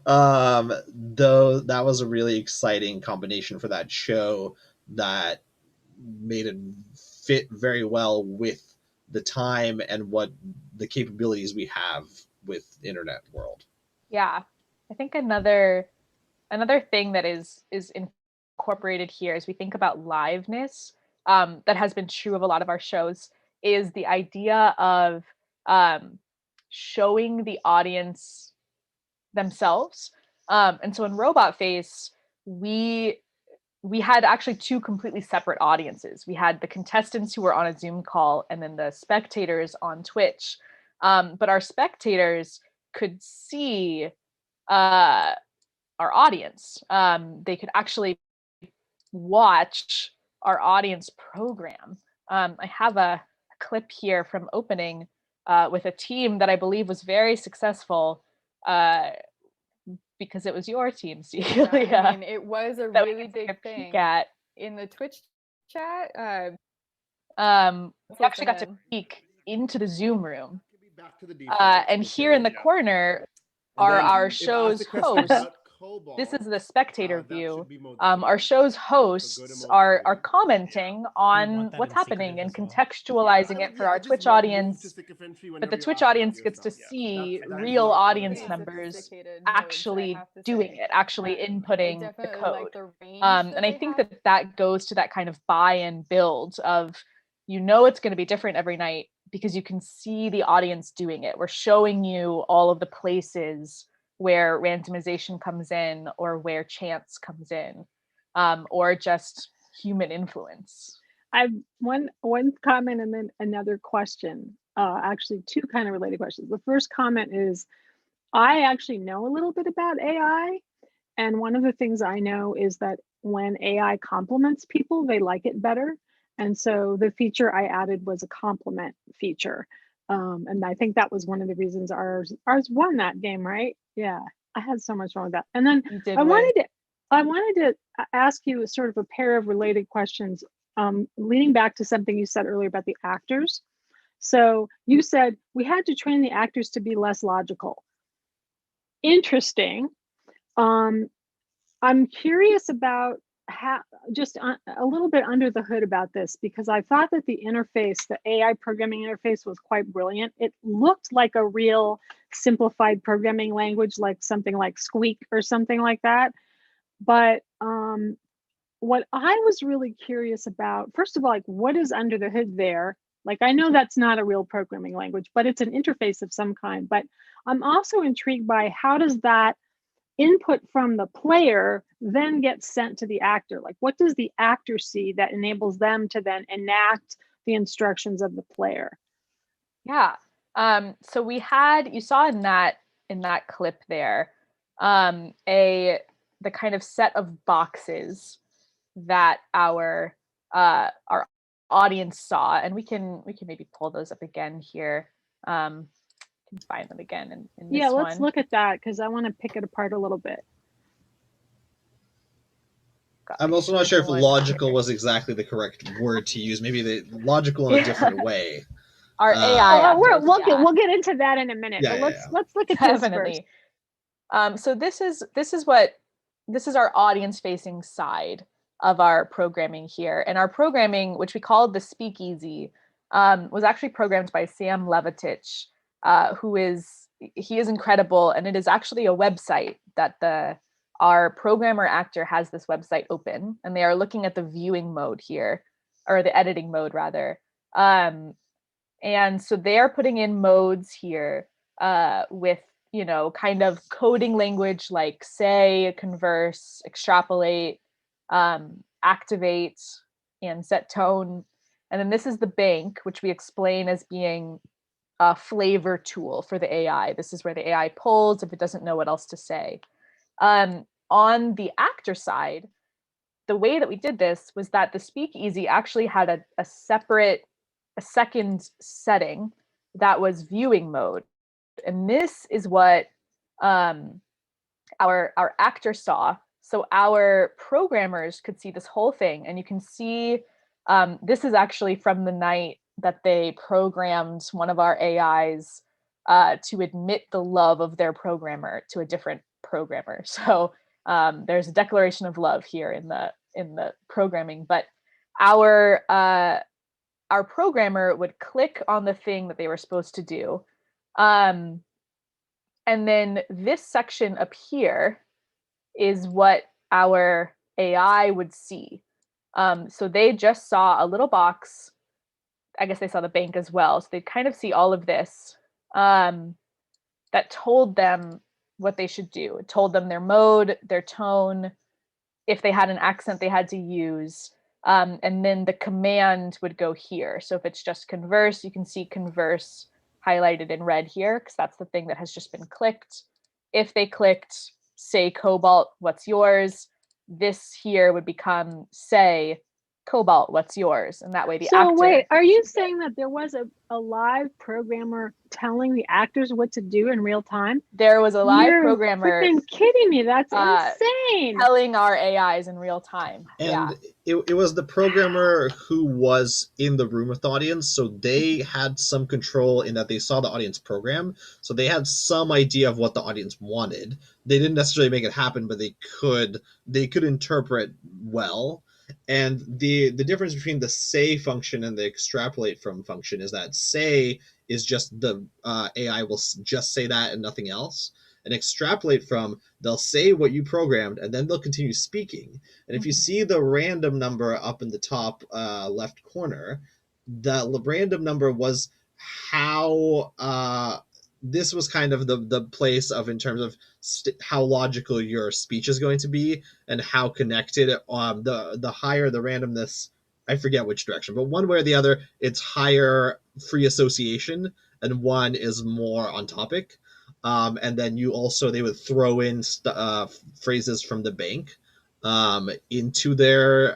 Though that was a really exciting combination for that show that made it fit very well with the time and what the capabilities we have with internet world. Yeah, I think another thing that is incorporated here as we think about liveness, that has been true of a lot of our shows, is the idea of showing the audience themselves. And so in Robot Face, we we had actually two completely separate audiences. We had the contestants who were on a Zoom call and then the spectators on Twitch. But our spectators could see our audience. They could actually watch our audience program. I have a clip here from opening with a team that I believe was very successful because it was your team, Celia. Yeah, I mean, it was a really big thing in the Twitch chat. We actually got to peek into the Zoom room. And here in the corner are our show's hosts. This is the spectator view. Our show's hosts are commenting on what's happening and contextualizing it for our Twitch audience. But the Twitch audience gets to see real audience members actually doing it, actually inputting the code. And I think that goes to that kind of buy and build of, it's going to be different every night because you can see the audience doing it. We're showing you all of the places where randomization comes in or where chance comes in, or just human influence. I've one comment and then another question. Actually, two kind of related questions. The first comment is, I actually know a little bit about AI, and one of the things I know is that when AI compliments people, they like it better. And so the feature I added was a compliment feature. And I think that was one of the reasons ours won that game, right? Yeah, I had so much fun with that. And then I wanted to ask you sort of a pair of related questions, leading back to something you said earlier about the actors. So you said we had to train the actors to be less logical. Interesting. I'm curious about just a little bit under the hood about this, because I thought that the interface, the AI programming interface, was quite brilliant. It looked like a real simplified programming language, like something like Squeak or something like that. But what I was really curious about, first of all, like, what is under the hood there? Like, I know that's not a real programming language, but it's an interface of some kind. But I'm also intrigued by, how does that input from the player then get sent to the actor? Like, what does the actor see that enables them to then enact the instructions of the player? Yeah. So we had, you saw in that clip there, the kind of set of boxes that our audience saw, and we can maybe pull those up again here. Can find them again in this one. Let's look at that, because I want to pick it apart a little bit. I'm also not sure if logical was exactly the correct word to use. Maybe the logical in a different way. Our AI. We'll get into that in a minute. Yeah, but let's look at Definitely. this first. So this is our audience-facing side of our programming here, and our programming, which we called the Speakeasy, was actually programmed by Sam Levittich. He is incredible, and it is actually a website that our programmer actor has this website open, and they are looking at the viewing mode here, or the editing mode rather. And so they're putting in modes here with, kind of coding language like say, converse, extrapolate, activate, and set tone. And then this is the bank, which we explain as being a flavor tool for the AI. This is where the AI pulls if it doesn't know what else to say. On the actor side, the way that we did this was that the Speakeasy actually had a second setting that was viewing mode. And this is what our actor saw. So our programmers could see this whole thing, and you can see this is actually from the night that they programmed one of our AIs to admit the love of their programmer to a different programmer. So there's a declaration of love here in the programming, but our programmer would click on the thing that they were supposed to do. And then this section up here is what our AI would see. So they just saw a little box. I guess they saw the bank as well. So they kind of see all of this that told them what they should do. It told them their mode, their tone, if they had an accent they had to use. And then the command would go here. So if it's just converse, you can see converse highlighted in red here, because that's the thing that has just been clicked. If they clicked, say, Cobalt, what's yours? This here would become, say, Cobalt, what's yours? And that way the actor... So wait, are you saying that there was a live programmer telling the actors what to do in real time? There was a live programmer... You're freaking kidding me. That's insane. Telling our AIs in real time. And it was the programmer who was in the room with the audience, so they had some control in that they saw the audience program, so they had some idea of what the audience wanted. They didn't necessarily make it happen, but they could interpret well. And the difference between the say function and the extrapolate from function is that say is just the AI will just say that and nothing else. And extrapolate from, they'll say what you programmed and then they'll continue speaking. And if you see the random number up in the top left corner, the random number was how this was kind of the place of, in terms of how logical your speech is going to be and how connected. The higher the randomness, I forget which direction, but one way or the other, it's higher free association and one is more on topic. And then they would throw in phrases from the bank into their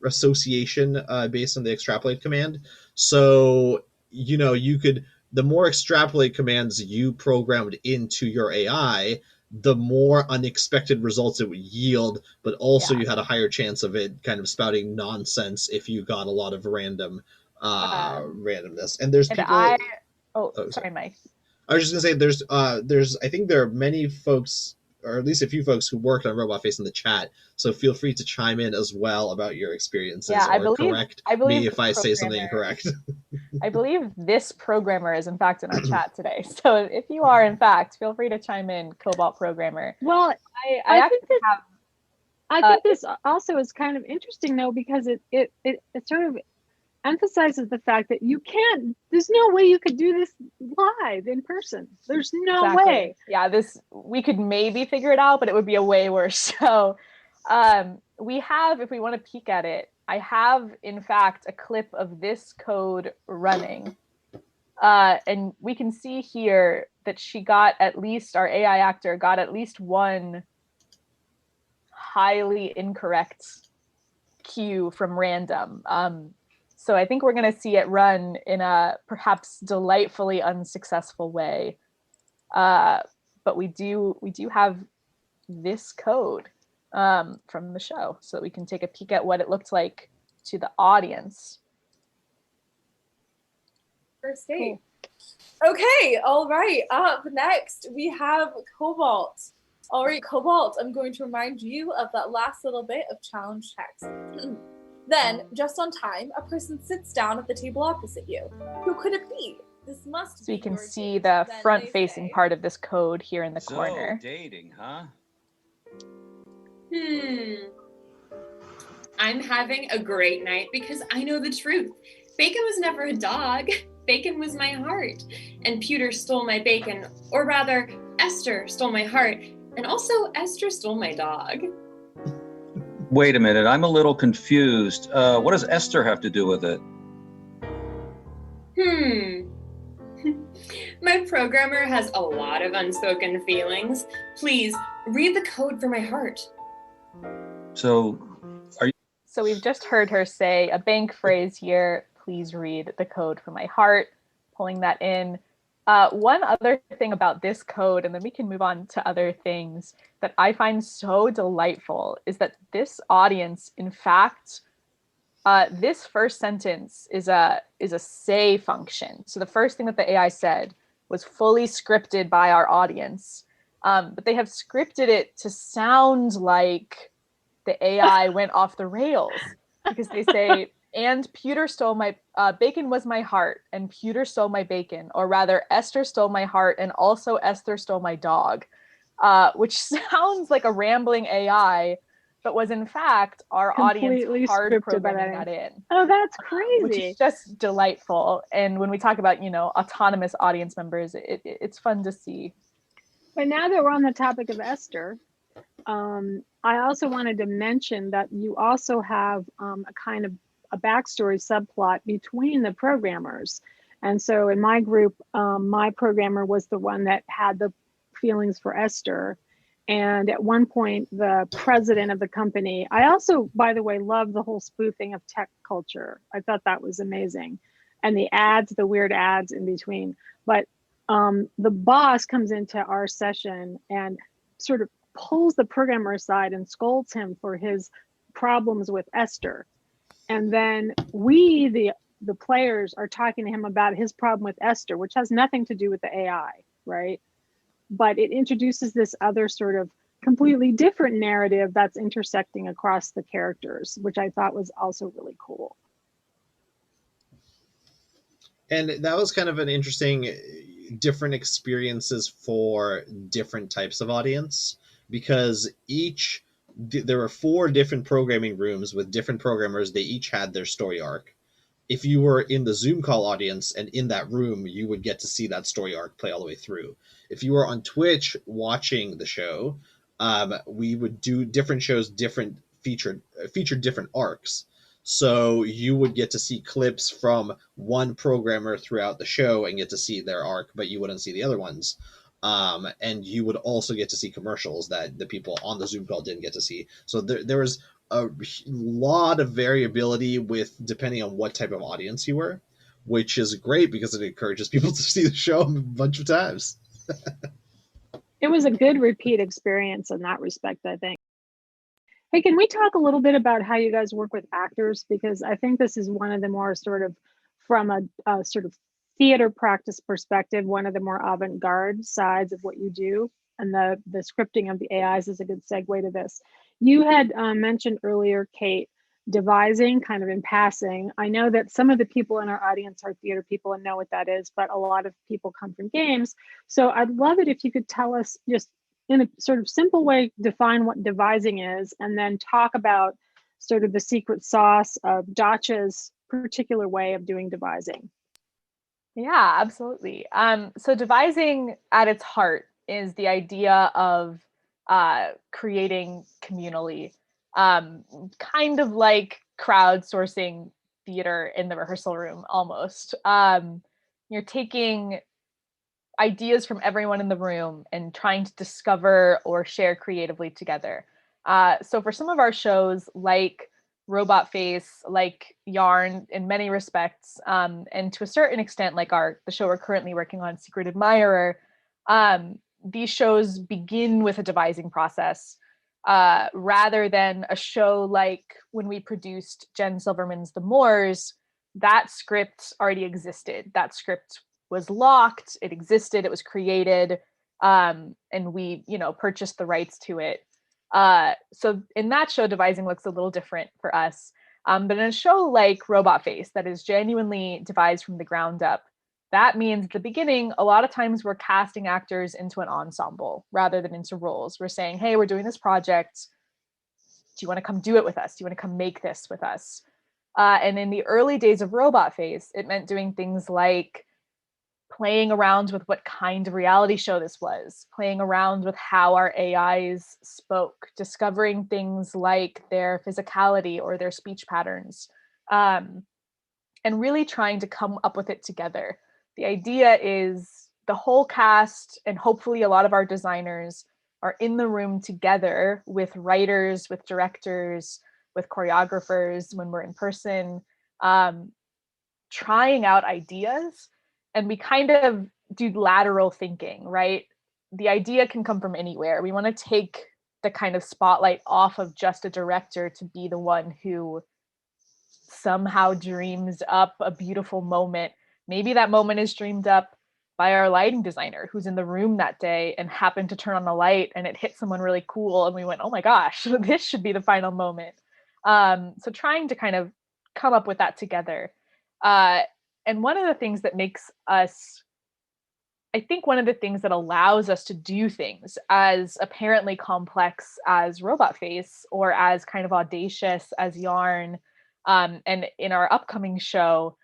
association based on the extrapolate command. So, you could, the more extrapolate commands you programmed into your AI, the more unexpected results it would yield, but also you had a higher chance of it kind of spouting nonsense if you got a lot of randomness. And there's people... sorry, Mike. I was just gonna say there's I think there are many folks, or at least a few correct who worked on Robot Face in the chat, so feel free to chime in as well about your experiences, correct me if I say something incorrect. I believe this programmer is in fact in our chat today, so if you are in fact, feel free to chime in, Cobalt programmer. Well, I think this also is kind of interesting though, because it sort of emphasizes the fact that there's no way you could do this live in person. There's no way. Yeah, we could maybe figure it out, but it would be a way worse. So we have, if we want to peek at it, I have in fact a clip of this code running. And we can see here that our AI actor got at least one highly incorrect cue from random. So I think we're going to see it run in a perhaps delightfully unsuccessful way. But we do have this code from the show, so that we can take a peek at what it looked like to the audience. First date. Cool. Okay, all right. Up next, we have Cobalt. All right, Cobalt, I'm going to remind you of that last little bit of challenge text. Then, just on time, a person sits down at the table opposite you. Who could it be? This must be. So you can see the front-facing part of this code here in the corner. Dating, huh? I'm having a great night because I know the truth. Bacon was never a dog. Bacon was my heart. And Pewter stole my bacon. Or rather, Esther stole my heart. And also, Esther stole my dog. Wait a minute, I'm a little confused. What does Esther have to do with it? My programmer has a lot of unspoken feelings. Please, read the code for my heart. So we've just heard her say a bank phrase here. Please read the code for my heart. Pulling that in. One other thing about this code, and then we can move on to other things that I find so delightful, is that this audience, in fact, this first sentence is a say function. So the first thing that the AI said was fully scripted by our audience, but they have scripted it to sound like the AI went off the rails, because they say, and Pewter stole my, bacon was my heart, and Pewter stole my bacon, or rather, Esther stole my heart, and also Esther stole my dog, which sounds like a rambling AI, but was in fact our Completely audience hard programming that in. Oh, that's crazy. Which is just delightful. And when we talk about, autonomous audience members, it's fun to see. But now that we're on the topic of Esther, I also wanted to mention that you also have a kind of a backstory subplot between the programmers. And so in my group, my programmer was the one that had the feelings for Esther. And at one point, the president of the company, I also, by the way, love the whole spoofing of tech culture. I thought that was amazing. And the ads, the weird ads in between. But the boss comes into our session and sort of pulls the programmer aside and scolds him for his problems with Esther. And then we, the players, are talking to him about his problem with Esther, which has nothing to do with the AI, right? But it introduces this other sort of completely different narrative that's intersecting across the characters, which I thought was also really cool. And that was kind of an interesting, different experiences for different types of audience, because there were 4 different programming rooms with different programmers. They each had their story arc. If you were in the Zoom call audience and in that room, you would get to see that story arc play all the way through. If you were on Twitch watching the show, we would do different shows, featured different arcs. So you would get to see clips from one programmer throughout the show and get to see their arc, but you wouldn't see the other ones. And you would also get to see commercials that the people on the Zoom call didn't get to see. So there was a lot of variability depending on what type of audience you were, which is great because it encourages people to see the show a bunch of times. It was a good repeat experience in that respect, I think. Hey, can we talk a little bit about how you guys work with actors? Because I think this is one of the more sort of, from a sort of theater practice perspective, one of the more avant-garde sides of what you do. And the scripting of the AIs is a good segue to this. You had mentioned earlier, Kate, devising kind of in passing. I know that some of the people in our audience are theater people and know what that is, but a lot of people come from games. So I'd love it if you could tell us, just in a sort of simple way, define what devising is, and then talk about sort of the secret sauce of Dacha's particular way of doing devising. Yeah, absolutely. So devising at its heart is the idea of creating communally, kind of like crowdsourcing theater in the rehearsal room almost. You're taking ideas from everyone in the room and trying to discover or share creatively together. So for some of our shows, like Robot Face, like Yarn in many respects, and to a certain extent, like the show we're currently working on, Secret Admirer, these shows begin with a devising process rather than a show like when we produced Jen Silverman's The Moors. That script already existed. That script was locked, it existed, it was created, and we, purchased the rights to it. So in that show, devising looks a little different for us. But in a show like Robot Face, that is genuinely devised from the ground up, that means at the beginning, a lot of times we're casting actors into an ensemble rather than into roles. We're saying, hey, we're doing this project. Do you want to come do it with us? Do you want to come make this with us? And in the early days of Robot Face, it meant doing things like playing around with what kind of reality show this was, playing around with how our AIs spoke, discovering things like their physicality or their speech patterns, and really trying to come up with it together. The idea is the whole cast and hopefully a lot of our designers are in the room together with writers, with directors, with choreographers when we're in person, trying out ideas. And we kind of do lateral thinking, right? The idea can come from anywhere. We want to take the kind of spotlight off of just a director to be the one who somehow dreams up a beautiful moment. Maybe that moment is dreamed up by our lighting designer who's in the room that day and happened to turn on the light and it hit someone really cool. And we went, oh my gosh, this should be the final moment. So trying to kind of come up with that together. And one of the things that makes us, I think one of the things that allows us to do things as apparently complex as Robot Face or as kind of audacious as Yarn, and in our upcoming show,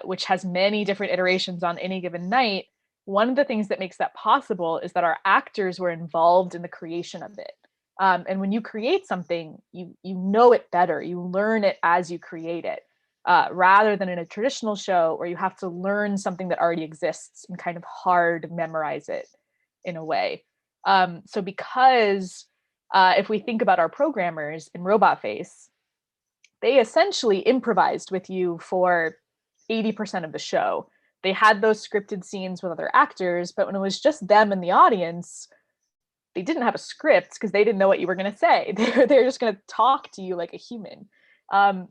which has many different iterations on any given night, one of the things that makes that possible is that our actors were involved in the creation of it. And when you create something, you know it better. You learn it as you create it, rather than in a traditional show where you have to learn something that already exists and kind of hard memorize it in a way. So because if we think about our programmers in Robot Face, they essentially improvised with you for 80% of the show. They had those scripted scenes with other actors, but when it was just them and the audience, they didn't have a script because they didn't know what you were going to say. They're just going to talk to you like a human.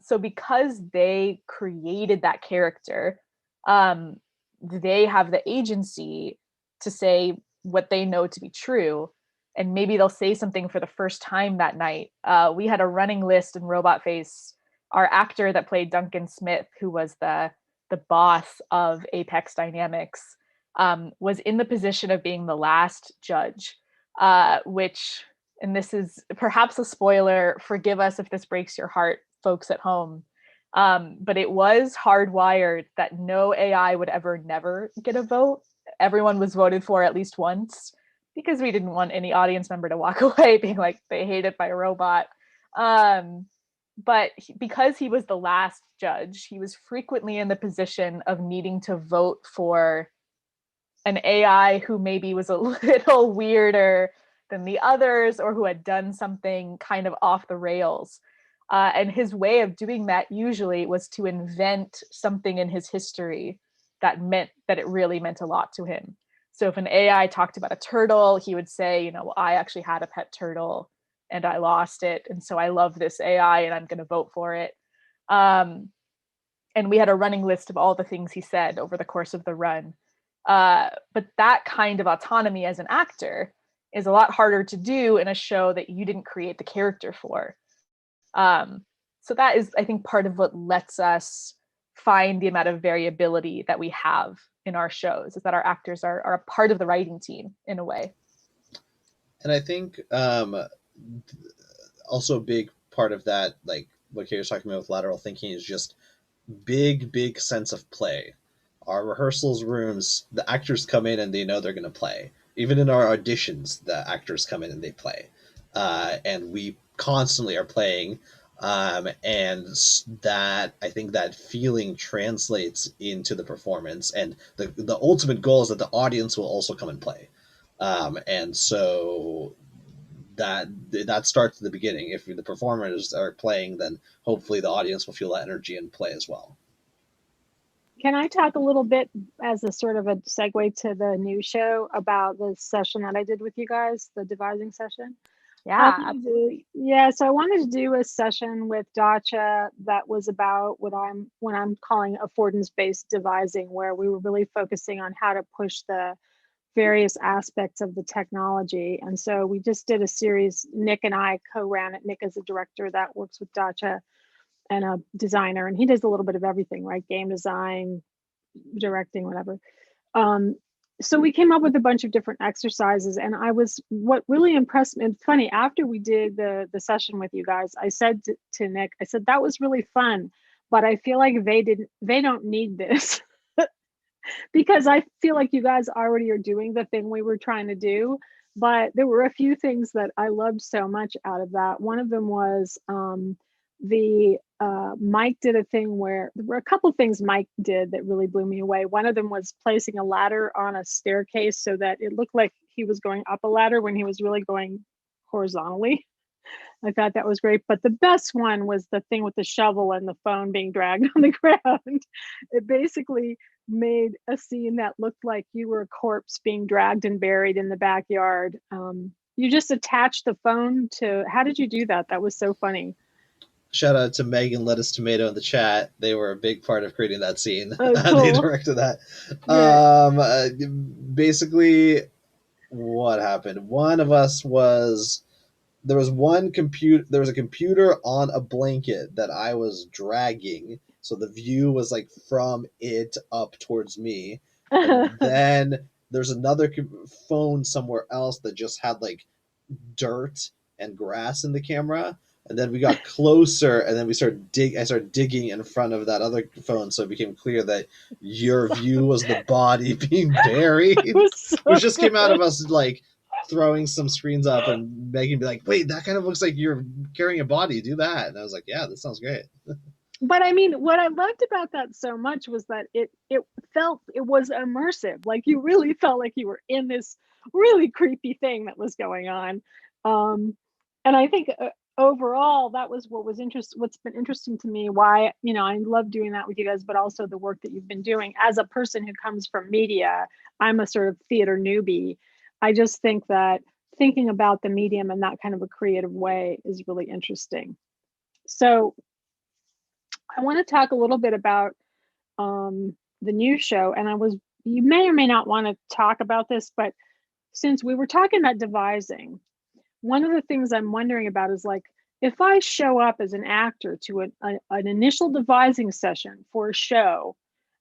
So because they created that character, they have the agency to say what they know to be true. And maybe they'll say something for the first time that night. We had a running list in Robot Face. Our actor that played Duncan Smith, who was the boss of Apex Dynamics, was in the position of being the last judge, which, and this is perhaps a spoiler, forgive us if this breaks your heart, folks at home, but it was hardwired that no AI would ever never get a vote. Everyone was voted for at least once, because we didn't want any audience member to walk away being like they hated by a robot. But because he was the last judge, he was frequently in the position of needing to vote for an AI who maybe was a little weirder than the others, or who had done something kind of off the rails. And his way of doing that usually was to invent something in his history that meant that it really meant a lot to him. So if an AI talked about a turtle, he would say, you know, well, I actually had a pet turtle and I lost it, and so I love this AI and I'm going to vote for it. And we had a running list of all the things he said over the course of the run. But that kind of autonomy as an actor is a lot harder to do in a show that you didn't create the character for. So that is, I think, part of what lets us find the amount of variability that we have in our shows, is that our actors are a part of the writing team in a way. And I think also a big part of that, like what Kate was talking about with lateral thinking, is just big sense of play. Our rehearsals rooms, the actors come in and they know they're going to play. Even in our auditions, the actors come in and they play. And we constantly are playing. And that, I think that feeling translates into the performance. And the ultimate goal is that the audience will also come and play. And so that starts at the beginning. If the performers are playing, then hopefully the audience will feel that energy and play as well. Can I talk a little bit as a sort of a segue to the new show about the session that I did with you guys, the devising session? Yeah. So I wanted to do a session with Dacha that was about what I'm calling affordance-based devising, where we were really focusing on how to push the various aspects of the technology. And so we just did a series. Nick and I co-ran it. Nick is a director that works with Dacha and a designer, and he does a little bit of everything, right? Game design, directing, whatever. So we came up with a bunch of different exercises, and what really impressed me, and funny, after we did the session with you guys, I said to Nick, I said, that was really fun, but I feel like they don't need this. Because I feel like you guys already are doing the thing we were trying to do. But there were a few things that I loved so much out of that. One of them was Mike did a thing where there were a couple things Mike did that really blew me away. One of them was placing a ladder on a staircase so that it looked like he was going up a ladder when he was really going horizontally. I thought that was great. But the best one was the thing with the shovel and the phone being dragged on the ground. It basically made a scene that looked like you were a corpse being dragged and buried in the backyard. You just attached the phone to, how did you do that? That was so funny. Shout out to Megan Lettuce Tomato in the chat. They were a big part of creating that scene. Oh, cool. They directed that. Yeah. Basically, what happened? One of us was, there was a computer on a blanket that I was dragging, so the view was like from it up towards me. And then there's another phone somewhere else that just had like dirt and grass in the camera. And then we got closer, and then I started digging in front of that other phone, so it became clear that your view was the body being buried, which just came out of us like throwing some screens up and Megan be like, wait, that kind of looks like you're carrying a body. Do that. And I was like, yeah, that sounds great. But I mean, what I loved about that so much was that it was immersive. Like you really felt like you were in this really creepy thing that was going on. And I think overall that was what's been interesting to me, why, you know, I love doing that with you guys, but also the work that you've been doing. As a person who comes from media, I'm a sort of theater newbie. I just think that thinking about the medium in that kind of a creative way is really interesting. So I want to talk a little bit about the new show, and you may or may not want to talk about this, but since we were talking about devising, one of the things I'm wondering about is, like, if I show up as an actor to an initial devising session for a show,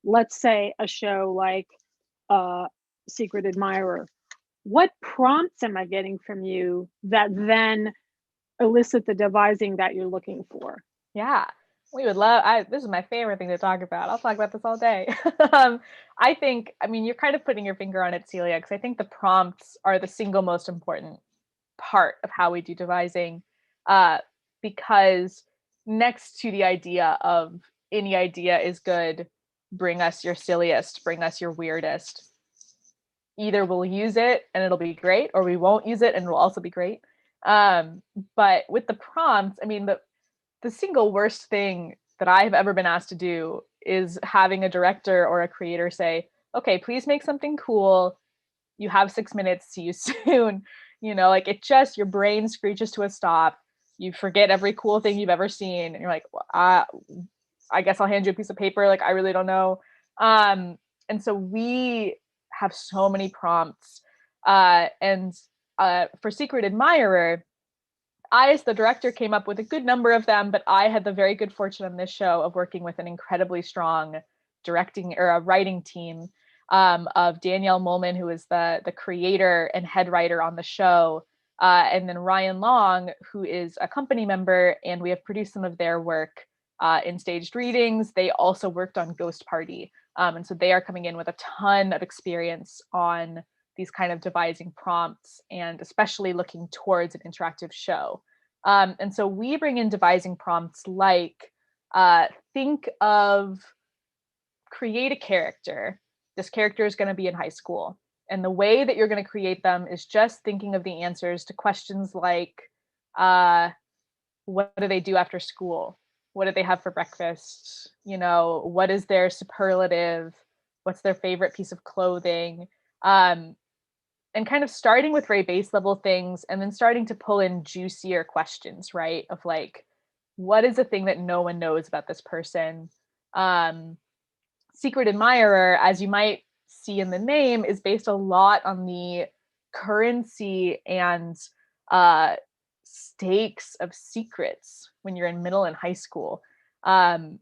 let's say a show like Secret Admirer, what prompts am I getting from you that then elicit the devising that you're looking for? Yeah, we would love, this is my favorite thing to talk about. I'll talk about this all day. I think, I mean, you're kind of putting your finger on it, Celia, because I think the prompts are the single most important part of how we do devising, because next to the idea of any idea is good, bring us your silliest, bring us your weirdest. Either we'll use it and it'll be great, or we won't use it and it'll also be great. But with the prompts, I mean, the single worst thing that I've ever been asked to do is having a director or a creator say, okay, please make something cool. You have 6 minutes. See you soon. You know, like, it just, your brain screeches to a stop. You forget every cool thing you've ever seen. And you're like, well, I guess I'll hand you a piece of paper. Like, I really don't know. And so we have so many prompts. And for Secret Admirer, I, as the director, came up with a good number of them, but I had the very good fortune on this show of working with an incredibly strong directing or a writing team of Danielle Molman, who is the creator and head writer on the show, and then Ryan Long, who is a company member, and we have produced some of their work in staged readings. They also worked on Ghost Party, and so they are coming in with a ton of experience on these kind of devising prompts, and especially looking towards an interactive show. And so we bring in devising prompts like, think of, create a character. This character is going to be in high school. And the way that you're going to create them is just thinking of the answers to questions like, what do they do after school? What do they have for breakfast? You know, what is their superlative? What's their favorite piece of clothing? And kind of starting with very base level things and then starting to pull in juicier questions, right? Of like, what is the thing that no one knows about this person? Secret Admirer, as you might see in the name, is based a lot on the currency and stakes of secrets when you're in middle and high school. When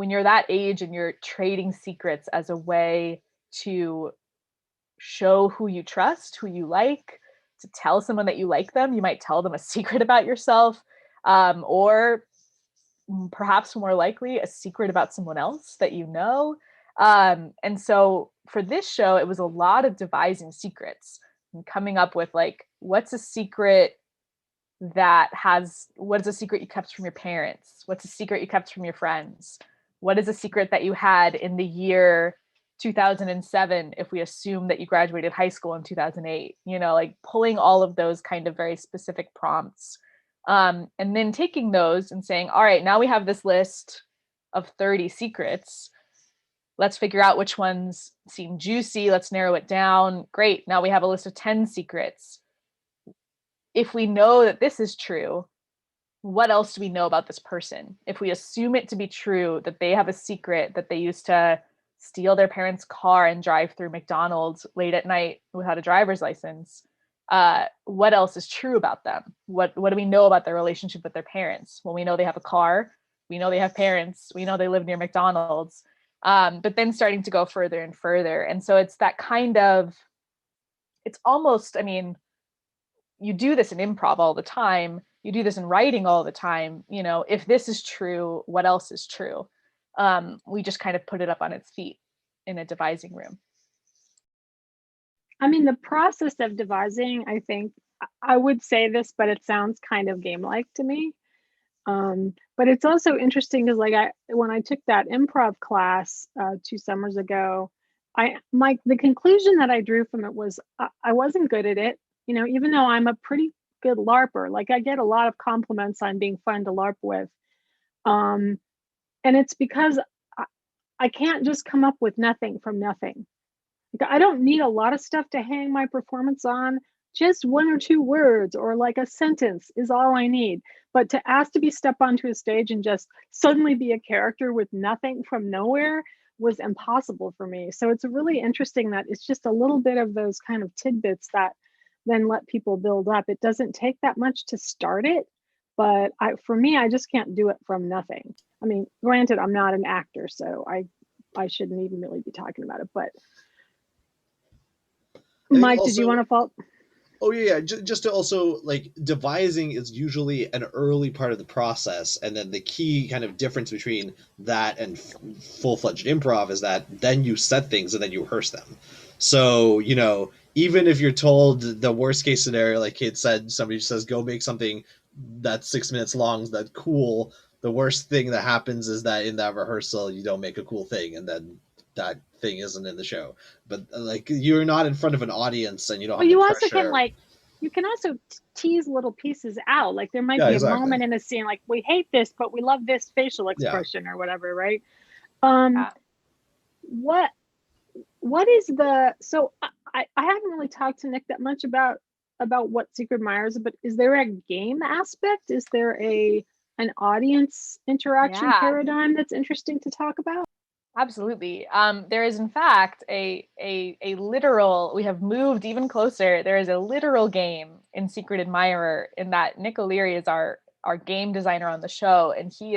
you're that age and you're trading secrets as a way to show who you trust, who you like, to tell someone that you like them. You might tell them a secret about yourself, or perhaps more likely a secret about someone else that you know. And so for this show, it was a lot of devising secrets and coming up with, like, what's a secret what is a secret you kept from your parents? What's a secret you kept from your friends? What is a secret that you had in the year 2007 if we assume that you graduated high school in 2008? You know, like pulling all of those kind of very specific prompts, and then taking those and saying, all right, now we have this list of 30 secrets. Let's figure out which ones seem juicy. Let's narrow it down. Great. Now we have a list of 10 secrets. If we know that this is true, what else do we know about this person? If we assume it to be true that they have a secret that they used to steal their parents' car and drive through McDonald's late at night without a driver's license, what else is true about them? What do we know about their relationship with their parents? Well, we know they have a car. We know they have parents. We know they live near McDonald's. But then starting to go further and further. And so it's that kind of, it's almost, I mean, you do this in improv all the time. You do this in writing all the time. You know, if this is true, what else is true? We just kind of put it up on its feet in a devising room. I mean, the process of devising, I think I would say this, but it sounds kind of game-like to me. But it's also interesting because, like, when I took that improv class 2 summers ago, the conclusion that I drew from it was I wasn't good at it. You know, even though I'm a pretty good LARPer, like I get a lot of compliments on being fun to LARP with, and it's because I can't just come up with nothing from nothing. Like, I don't need a lot of stuff to hang my performance on. Just 1 or 2 words or like a sentence is all I need. But to ask to be stepped onto a stage and just suddenly be a character with nothing from nowhere was impossible for me. So it's really interesting that it's just a little bit of those kind of tidbits that then let people build up. It doesn't take that much to start it, but for me, I just can't do it from nothing. I mean, granted, I'm not an actor, so I shouldn't even really be talking about it, but Mike, did you want to follow? Oh yeah, just to also, like, devising is usually an early part of the process, and then the key kind of difference between that and full-fledged improv is that then you set things and then you rehearse them. So, you know, even if you're told the worst case scenario, like Kate said, somebody says go make something that's 6 minutes long, that's cool. The worst thing that happens is that in that rehearsal you don't make a cool thing, and then that thing isn't in the show. But like, you're not in front of an audience and you don't have you the also pressure. can, like, you can also tease little pieces out. Like there might Yeah, be exactly. a moment in a scene like, we hate this, but we love this facial expression or whatever, right? What is so I haven't really talked to Nick that much about what Secret Admirer is, but is there a game aspect? Is there an audience interaction paradigm that's interesting to talk about? Absolutely. There is, in fact, a literal, we have moved even closer. There is a literal game in Secret Admirer, in that Nick O'Leary is our game designer on the show, and he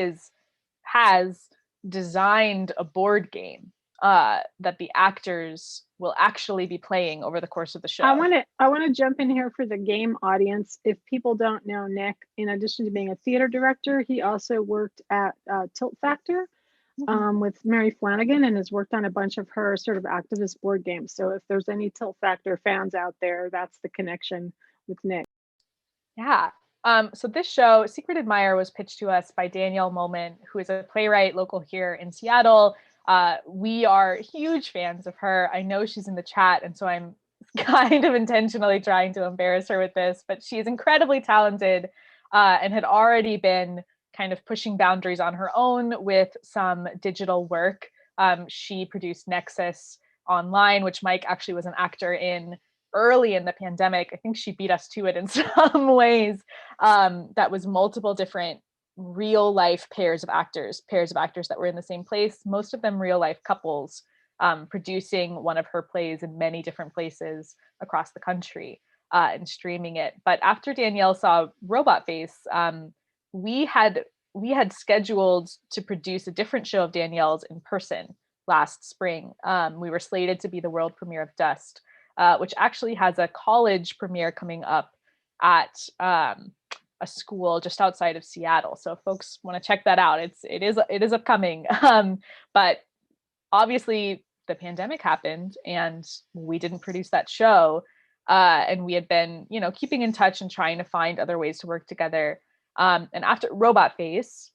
has designed a board game that the actors will actually be playing over the course of the show. I want to jump in here for the game audience. If people don't know Nick, in addition to being a theater director, he also worked at Tilt Factor with Mary Flanagan, and has worked on a bunch of her sort of activist board games. So if there's any Tilt Factor fans out there, that's the connection with Nick. Yeah. So this show, Secret Admirer, was pitched to us by Danielle Moment, who is a playwright local here in Seattle. We are huge fans of her. I know she's in the chat, and so I'm kind of intentionally trying to embarrass her with this, but she's incredibly talented and had already been kind of pushing boundaries on her own with some digital work. She produced Nexus Online, which Mike actually was an actor in early in the pandemic. I think she beat us to it in some ways. That was multiple different real life pairs of actors that were in the same place, most of them real life couples, producing one of her plays in many different places across the country and streaming it. But after Danielle saw Robot Face, we had scheduled to produce a different show of Danielle's in person last spring. We were slated to be the world premiere of Dust, which actually has a college premiere coming up at a school just outside of Seattle. So if folks want to check that out, it is upcoming. But obviously the pandemic happened and we didn't produce that show. And we had been, keeping in touch and trying to find other ways to work together. And after Robot Face,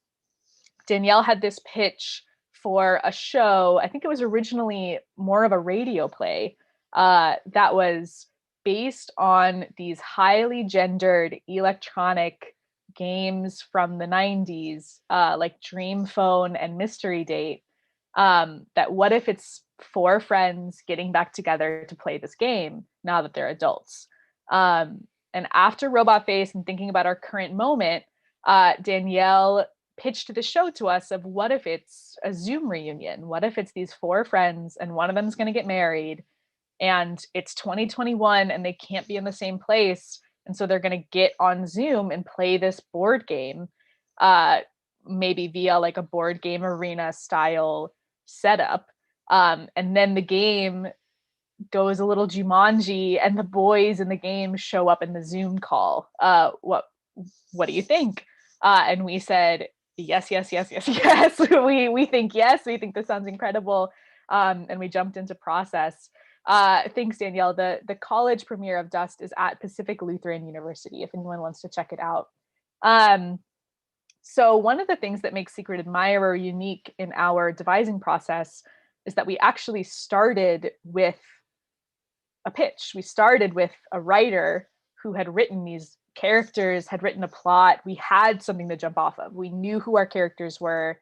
Danielle had this pitch for a show. I think it was originally more of a radio play that was based on these highly gendered electronic games from the 90s, like Dream Phone and Mystery Date. That what if it's 4 friends getting back together to play this game now that they're adults? And after Robot Face and thinking about our current moment, Danielle pitched the show to us of what if it's a Zoom reunion? What if it's these 4 friends and one of them's going to get married and it's 2021 and they can't be in the same place, and so they're going to get on Zoom and play this board game, maybe via like a board game arena style setup, and then the game goes a little Jumanji and the boys in the game show up in the Zoom call. What do you think? And we said yes. We think yes. We think this sounds incredible, and we jumped into process. Thanks, Danielle. The college premiere of Dust is at Pacific Lutheran University, if anyone wants to check it out. So one of the things that makes Secret Admirer unique in our devising process is that we actually started with a pitch. We started with a writer who had written these characters, had written a plot. We had something to jump off of. We knew who our characters were.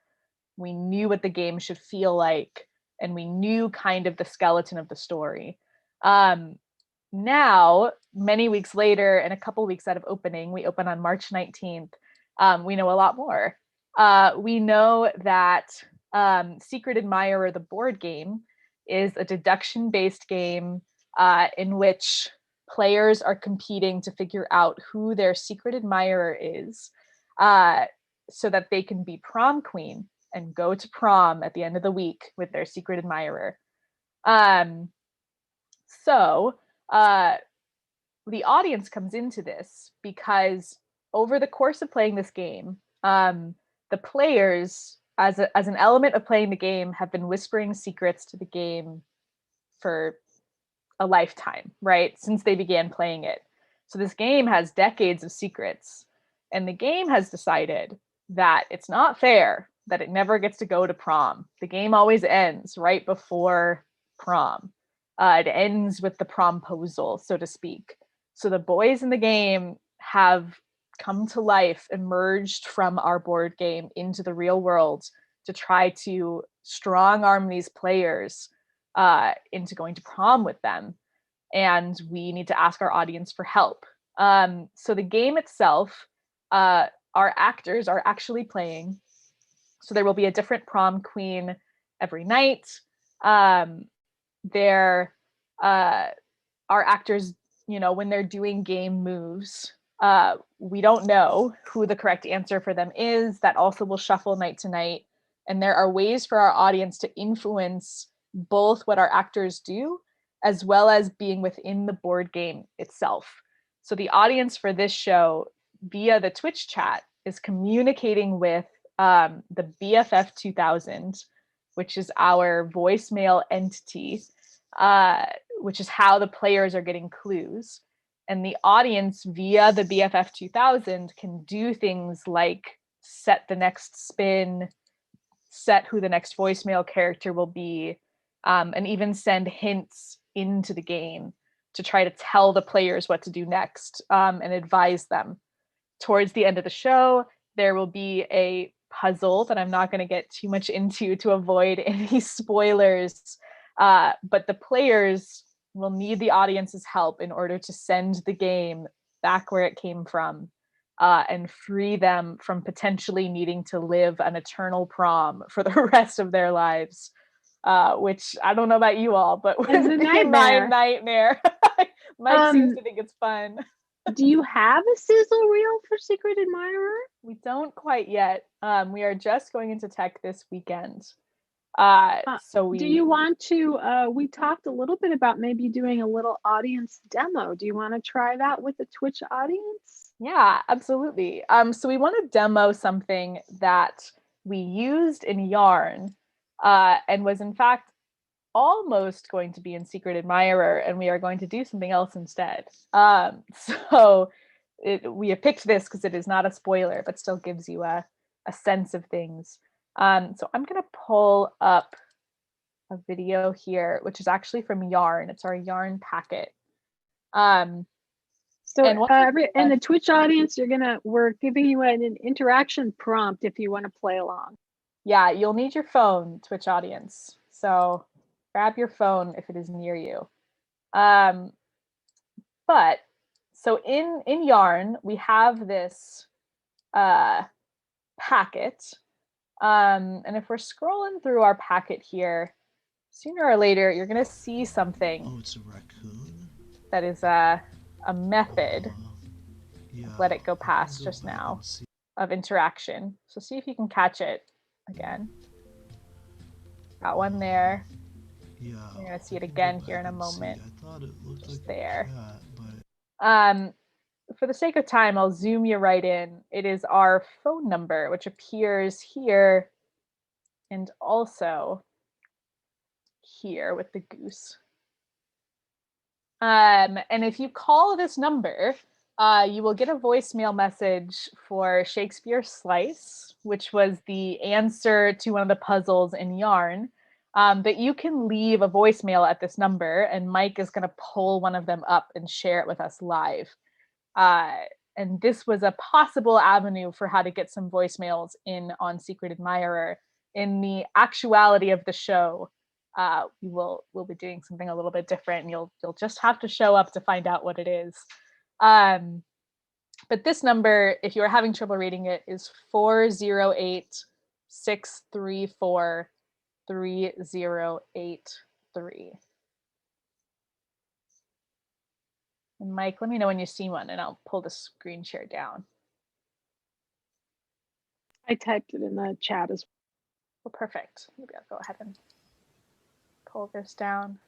We knew what the game should feel like, and we knew kind of the skeleton of the story. Now, many weeks later, and a couple weeks out of opening, we open on March 19th, we know a lot more. We know that Secret Admirer, the board game, is a deduction-based game in which players are competing to figure out who their secret admirer is, so that they can be prom queen and go to prom at the end of the week with their secret admirer. So the audience comes into this because over the course of playing this game, the players, as an element of playing the game, have been whispering secrets to the game for a lifetime, right? Since they began playing it. So this game has decades of secrets, and the game has decided that it's not fair that it never gets to go to prom. The game always ends right before prom. It ends with the promposal, so to speak. So the boys in the game have come to life, emerged from our board game into the real world to try to strong arm these players into going to prom with them. And we need to ask our audience for help. So the game itself, our actors are actually playing. So there will be a different prom queen every night. Our actors, when they're doing game moves, we don't know who the correct answer for them is. That also will shuffle night to night. And there are ways for our audience to influence both what our actors do, as well as being within the board game itself. So the audience for this show, via the Twitch chat, is communicating with the BFF 2000, which is our voicemail entity, which is how the players are getting clues. And the audience via the BFF 2000 can do things like set the next spin, set who the next voicemail character will be, and even send hints into the game to try to tell the players what to do next, and advise them. Towards the end of the show, there will be a puzzle that I'm not going to get too much into to avoid any spoilers, but the players will need the audience's help in order to send the game back where it came from, and free them from potentially needing to live an eternal prom for the rest of their lives, which I don't know about you all, but It's a my nightmare. Mike seems to think it's fun. Do you have a sizzle reel for Secret Admirer? We don't quite yet. We are just going into tech this weekend. Do you want to, we talked a little bit about maybe doing a little audience demo. Do you want to try that with the Twitch audience? Yeah, absolutely. So we want to demo something that we used in Yarn, and was in fact almost going to be in Secret Admirer, and we are going to do something else instead. We have picked this because it is not a spoiler, but still gives you a sense of things. So I'm going to pull up a video here, which is actually from Yarn. It's our Yarn packet. So in the Twitch audience, we're giving you an interaction prompt if you want to play along. Yeah, you'll need your phone, Twitch audience. So grab your phone if it is near you. But so in Yarn, we have this packet. And if we're scrolling through our packet here, sooner or later, you're going to see something. Oh, it's a raccoon. That is a method. Let it go past just now of interaction. So see if you can catch it again. Got one there. Yeah. You're going to see it again here in a moment. I thought it looked just like there. But for the sake of time, I'll zoom you right in. It is our phone number, which appears here and also here with the goose. And if you call this number, you will get a voicemail message for Shakespeare Slice, which was the answer to one of the puzzles in Yarn. But you can leave a voicemail at this number, and Mike is going to pull one of them up and share it with us live. And this was a possible avenue for how to get some voicemails in on Secret Admirer. In the actuality of the show, we'll be doing something a little bit different, and you'll just have to show up to find out what it is. But this number, if you're having trouble reading it, is 408-634-3083. And Mike, let me know when you see one, and I'll pull the screen share down. I typed it in the chat as well. Perfect. Maybe I'll go ahead and pull this down.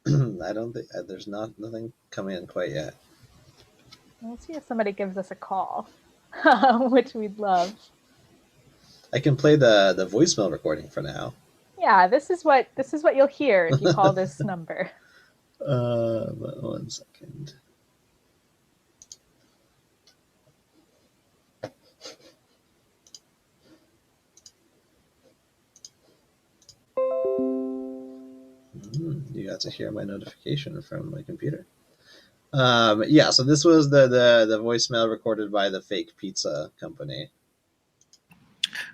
I don't think there's nothing coming in quite yet. We'll see if somebody gives us a call, which we'd love. I can play the voicemail recording for now. Yeah, this is what you'll hear if you call this number. But 1 second. You got to hear my notification from my computer. Yeah, so this was the voicemail recorded by the fake pizza company.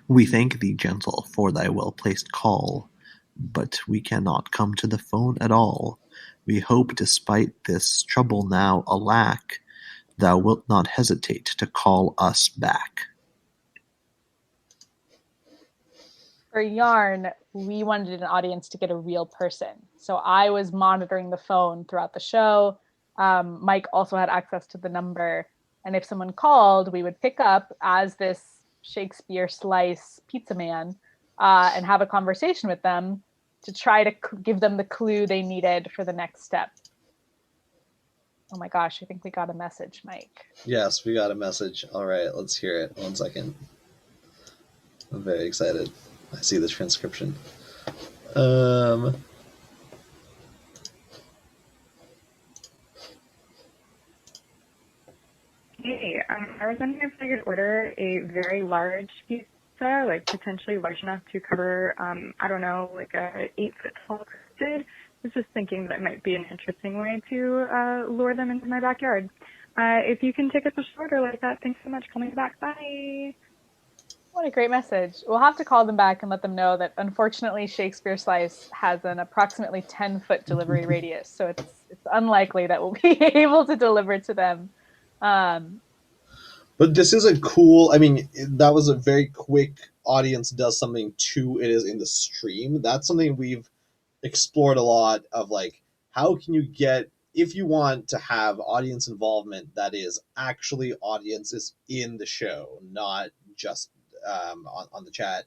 We thank thee, gentle, for thy well-placed call, but we cannot come to the phone at all. We hope, despite this trouble now, alack, thou wilt not hesitate to call us back. For Yarn, we wanted an audience to get a real person. So I was monitoring the phone throughout the show. Mike also had access to the number. And if someone called, we would pick up as this Shakespeare Slice pizza man and have a conversation with them to try to give them the clue they needed for the next step. Oh my gosh, I think we got a message, Mike. Yes, we got a message. All right, let's hear it. 1 second. I'm very excited. I see the transcription. Hey, I was wondering if I could order a very large pizza, like potentially large enough to cover, I don't know, like a 8-foot tall cryptid. I was just thinking that might be an interesting way to lure them into my backyard. If you can take a special order like that, thanks so much. Call me back. Bye. What a great message. We'll have to call them back and let them know that unfortunately Shakespeare Slice has an approximately 10-foot delivery radius. So it's unlikely that we'll be able to deliver to them. But this is a cool, I mean, that was a very quick audience does something to it is in the stream. That's something we've explored a lot of, like, how can you get, if you want to have audience involvement that is actually audiences in the show, not just on the chat,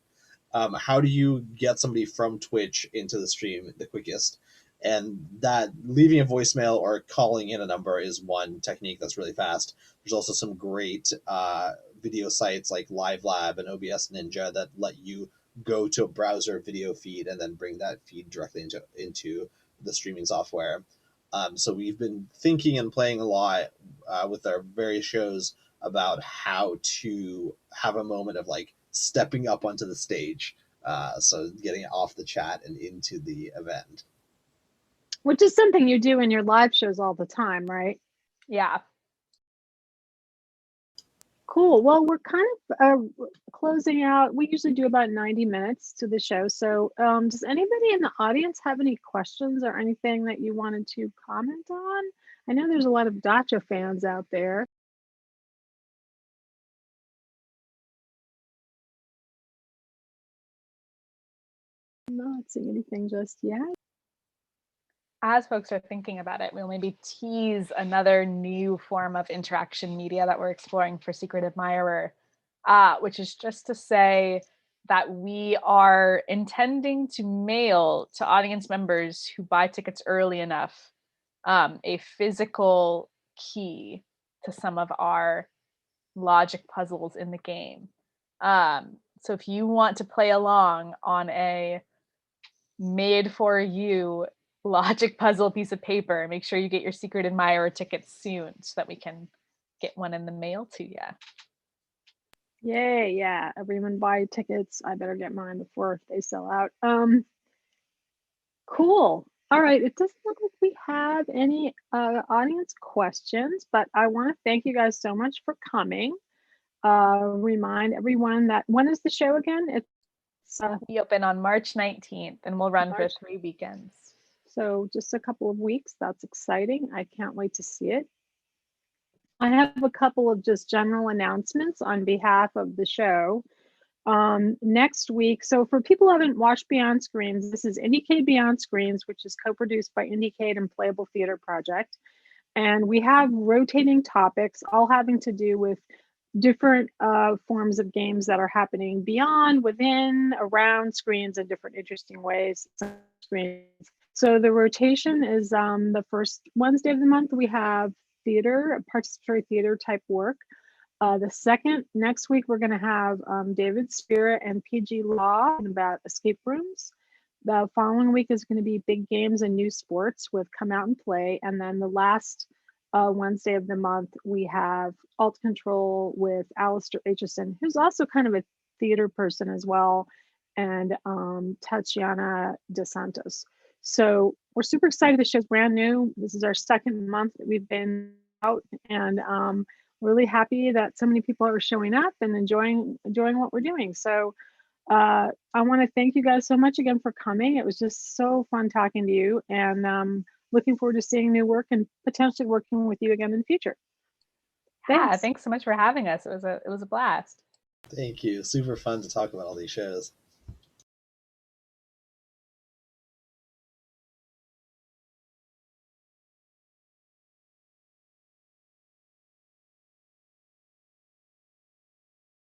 how do you get somebody from Twitch into the stream the quickest? And that leaving a voicemail or calling in a number is one technique that's really fast. There's also some great video sites like LiveLab and OBS Ninja that let you go to a browser video feed and then bring that feed directly into the streaming software. So we've been thinking and playing a lot with our various shows about how to have a moment of, like, stepping up onto the stage. So getting it off the chat and into the event. Which is something you do in your live shows all the time, right? Yeah. Cool. Well, we're kind of closing out. We usually do about 90 minutes to the show. So does anybody in the audience have any questions or anything that you wanted to comment on? I know there's a lot of Dacha fans out there. I'm not seeing anything just yet. As folks are thinking about it, we'll maybe tease another new form of interaction media that we're exploring for Secret Admirer, which is just to say that we are intending to mail to audience members who buy tickets early enough a physical key to some of our logic puzzles in the game. So if you want to play along on a made for you logic puzzle piece of paper. Make sure you get your secret admirer tickets soon so that we can get one in the mail to you. Yay, yeah. Everyone buy tickets. I better get mine before they sell out. Cool. All right. It doesn't look like we have any audience questions, but I want to thank you guys so much for coming. Remind everyone that when is the show again? It's we open on March 19th and we'll run for March. 3 weekends. So just a couple of weeks. That's exciting. I can't wait to see it. I have a couple of just general announcements on behalf of the show. Next week, so for people who haven't watched Beyond Screens, this is IndieCade Beyond Screens, which is co-produced by IndieCade and Playable Theatre Project. And we have rotating topics, all having to do with different forms of games that are happening beyond, within, around screens in different interesting ways. Screens. So the rotation is the first Wednesday of the month, we have theater, participatory theater type work. The second, next week, we're going to have David Spirit and PG Law about escape rooms. The following week is going to be big games and new sports with Come Out and Play. And then the last Wednesday of the month, we have Alt Control with Alistair Aitchison, who's also kind of a theater person as well, and Tatiana DeSantos. So we're super excited. The show's brand new. This is our second month that we've been out, and really happy that so many people are showing up and enjoying what we're doing. So I want to thank you guys so much again for coming. It was just so fun talking to you, and looking forward to seeing new work and potentially working with you again in the future. Thanks so much for having us. It was a blast. Thank you. Super fun to talk about all these shows.